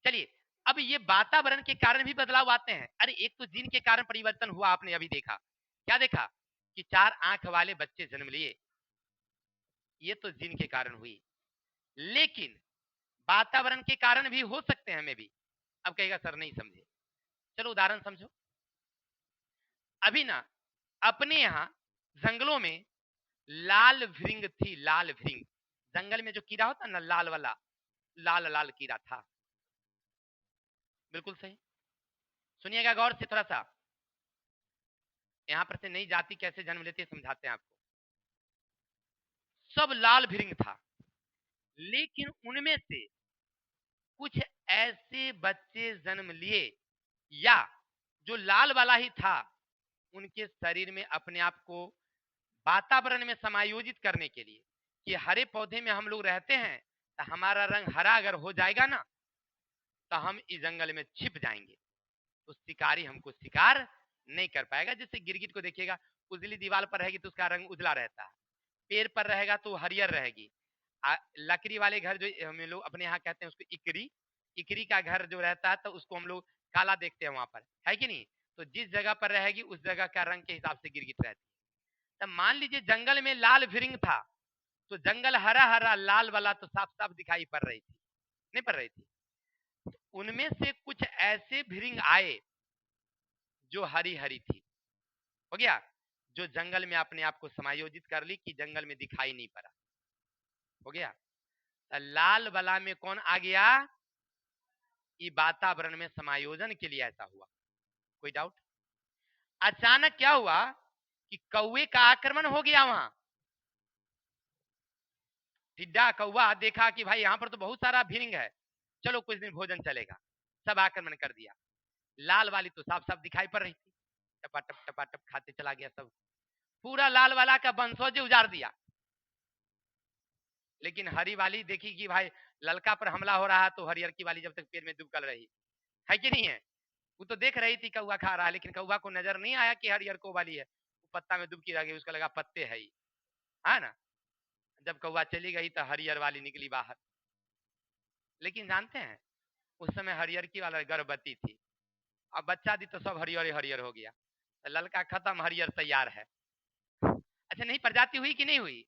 चलिए, अब ये वातावरण के कारण भी बदलाव आते हैं। अरे एक तो जीन के कारण परिवर्तन हुआ, आपने अभी देखा, क्या देखा कि 4 आंख वाले बच्चे जन्म लिए, ये तो जीन के कारण हुई। लेकिन वातावरण के कारण भी हो सकते हैं, हमें भी। अब कहेगा सर नहीं समझे, चलो उदाहरण समझो। अभी ना अपने यहां जंगलों में लाल भृंग थी, लाल भृंग। जंगल में जो कीड़ा होता ना, लाल वाला, लाल लाल कीड़ा था। बिल्कुल सही, सुनिएगा गौर से थोड़ा सा। यहां पर से नई जाति कैसे जन्म लेती है समझाते हैं आपको। सब लाल भृंग था, लेकिन उनमें से कुछ ऐसे बच्चे जन्म लिए, या जो लाल वाला ही था, उनके शरीर में अपने आप को वातावरण में समायोजित करने के लिए, कि हरे पौधे में हम लोग रहते हैं तो हमारा रंग हरा अगर हो जाएगा ना, तो हम इस जंगल में छिप जाएंगे, तो शिकारी हमको शिकार नहीं कर पाएगा। जैसे गिरगिट को देखिएगा, उजली दीवार पर रहेगी तो उसका रंग उजला रहता है, पेड़ पर रहेगा तो हरियर रहेगी। लकड़ी वाले घर जो हम लोग अपने यहाँ कहते हैं उसको इकरी, इकरी का घर जो रहता है तो उसको हम लोग काला देखते हैं वहां पर, है कि नहीं? तो जिस जगह पर रहेगी उस जगह का रंग के हिसाब से गिरगिट रहती है। तब मान लीजिए जंगल में लाल भृंग था, तो जंगल हरा हरा, लाल वाला तो साफ साफ दिखाई पड़ रही थी, नहीं पड़ रही थी? उनमें से कुछ ऐसे भृंग आए जो हरी हरी थी, हो गया, जो जंगल में अपने आप को समायोजित कर ली कि जंगल में दिखाई नहीं पड़ा, हो गया। तो लाल वाला में कौन आ गया? ये वातावरण में समायोजन के लिए ऐसा हुआ। कोई डाउट? अचानक क्या हुआ कि कौवे का आक्रमण हो गया वहां। टिड्डा कौवा देखा कि भाई यहाँ पर तो बहुत सारा भृंग है, चलो कुछ दिन भोजन चलेगा, सब आक्रमण कर दिया। लाल वाली तो साफ साफ दिखाई पड़ रही थी, टपाटप खाते चला गया सब, पूरा लाल वाला का वंशज उजाड़ दिया। लेकिन हरी वाली देखी कि भाई ललका पर हमला हो रहा है, तो हरियर की वाली जब तक पेड़ में दुबकल रही, है कि नहीं है? वो तो देख रही थी कौवा खा रहा है, लेकिन कौवा को नजर नहीं आया कि हरियर को वाली है, वो पत्ता में दुबकी रह गई, उसका लगा पत्ते है ही, है ना? जब कौवा चली गई तो हरियर वाली निकली बाहर। लेकिन जानते हैं उस समय हरियर की वाला गर्भवती थी, अब बच्चा दी तो सब हरियर हरियर हो गया, तो ललका खत्म, हरियर तैयार है। अच्छा, नहीं प्रजाति हुई कि नहीं हुई?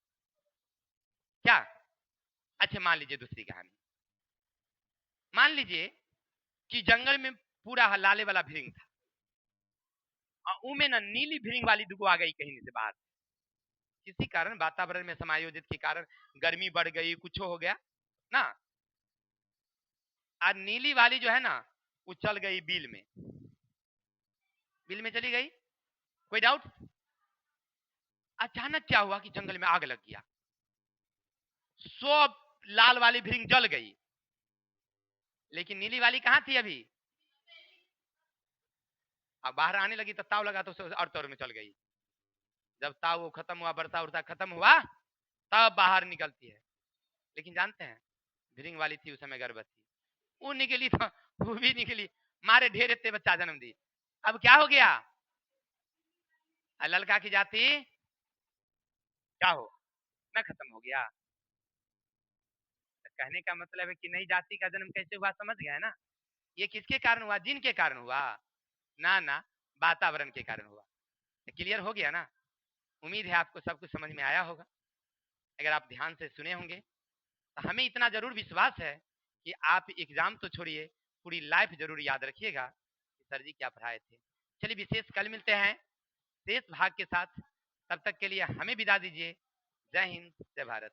क्या? अच्छा मान लीजिए दूसरी कहानी, मान लीजिए कि जंगल में पूरा लाले वाला भृंग था, और उनमें ना नीली भृंग वाली दुगो आ गई कहीं से बाहर। किसी कारण वातावरण में समायोजित के कारण गर्मी बढ़ गई, कुछ हो गया ना, और नीली वाली जो है ना वो चल गई बिल में, बिल में चली गई। कोई डाउट? अचानक क्या हुआ कि जंगल में आग लग गया, सब लाल वाली भृंग जल गई, लेकिन नीली वाली कहां थी अभी? अब बाहर आने लगी तो ताव लगा तो और तौर में चल गई। जब ताव वो खत्म हुआ, बरसा उरसा खत्म हुआ, तब बाहर निकलती है। लेकिन जानते हैं भृंग वाली थी उस समय गर्भवती, वो निकली तो वो भी निकली, मारे ढेर इतने बच्चा जन्म दी। अब क्या हो गया? ललका की जाति क्या हो ना, खत्म हो गया। तो कहने का मतलब है कि नई जाति का जन्म कैसे हुआ, समझ गए ना? ये किसके कारण हुआ? जिन के कारण हुआ ना, ना वातावरण के कारण हुआ। क्लियर हो गया ना? उम्मीद है आपको सब कुछ समझ में आया होगा। अगर आप ध्यान से सुने होंगे तो हमें इतना जरूर विश्वास है कि आप एग्जाम तो छोड़िए, पूरी लाइफ जरूर याद रखिएगा कि सर जी क्या पढ़ाए थे। चलिए विशेष कल मिलते हैं शेष भाग के साथ, तब तक के लिए हमें विदा दीजिए। जय हिंद, जय भारत।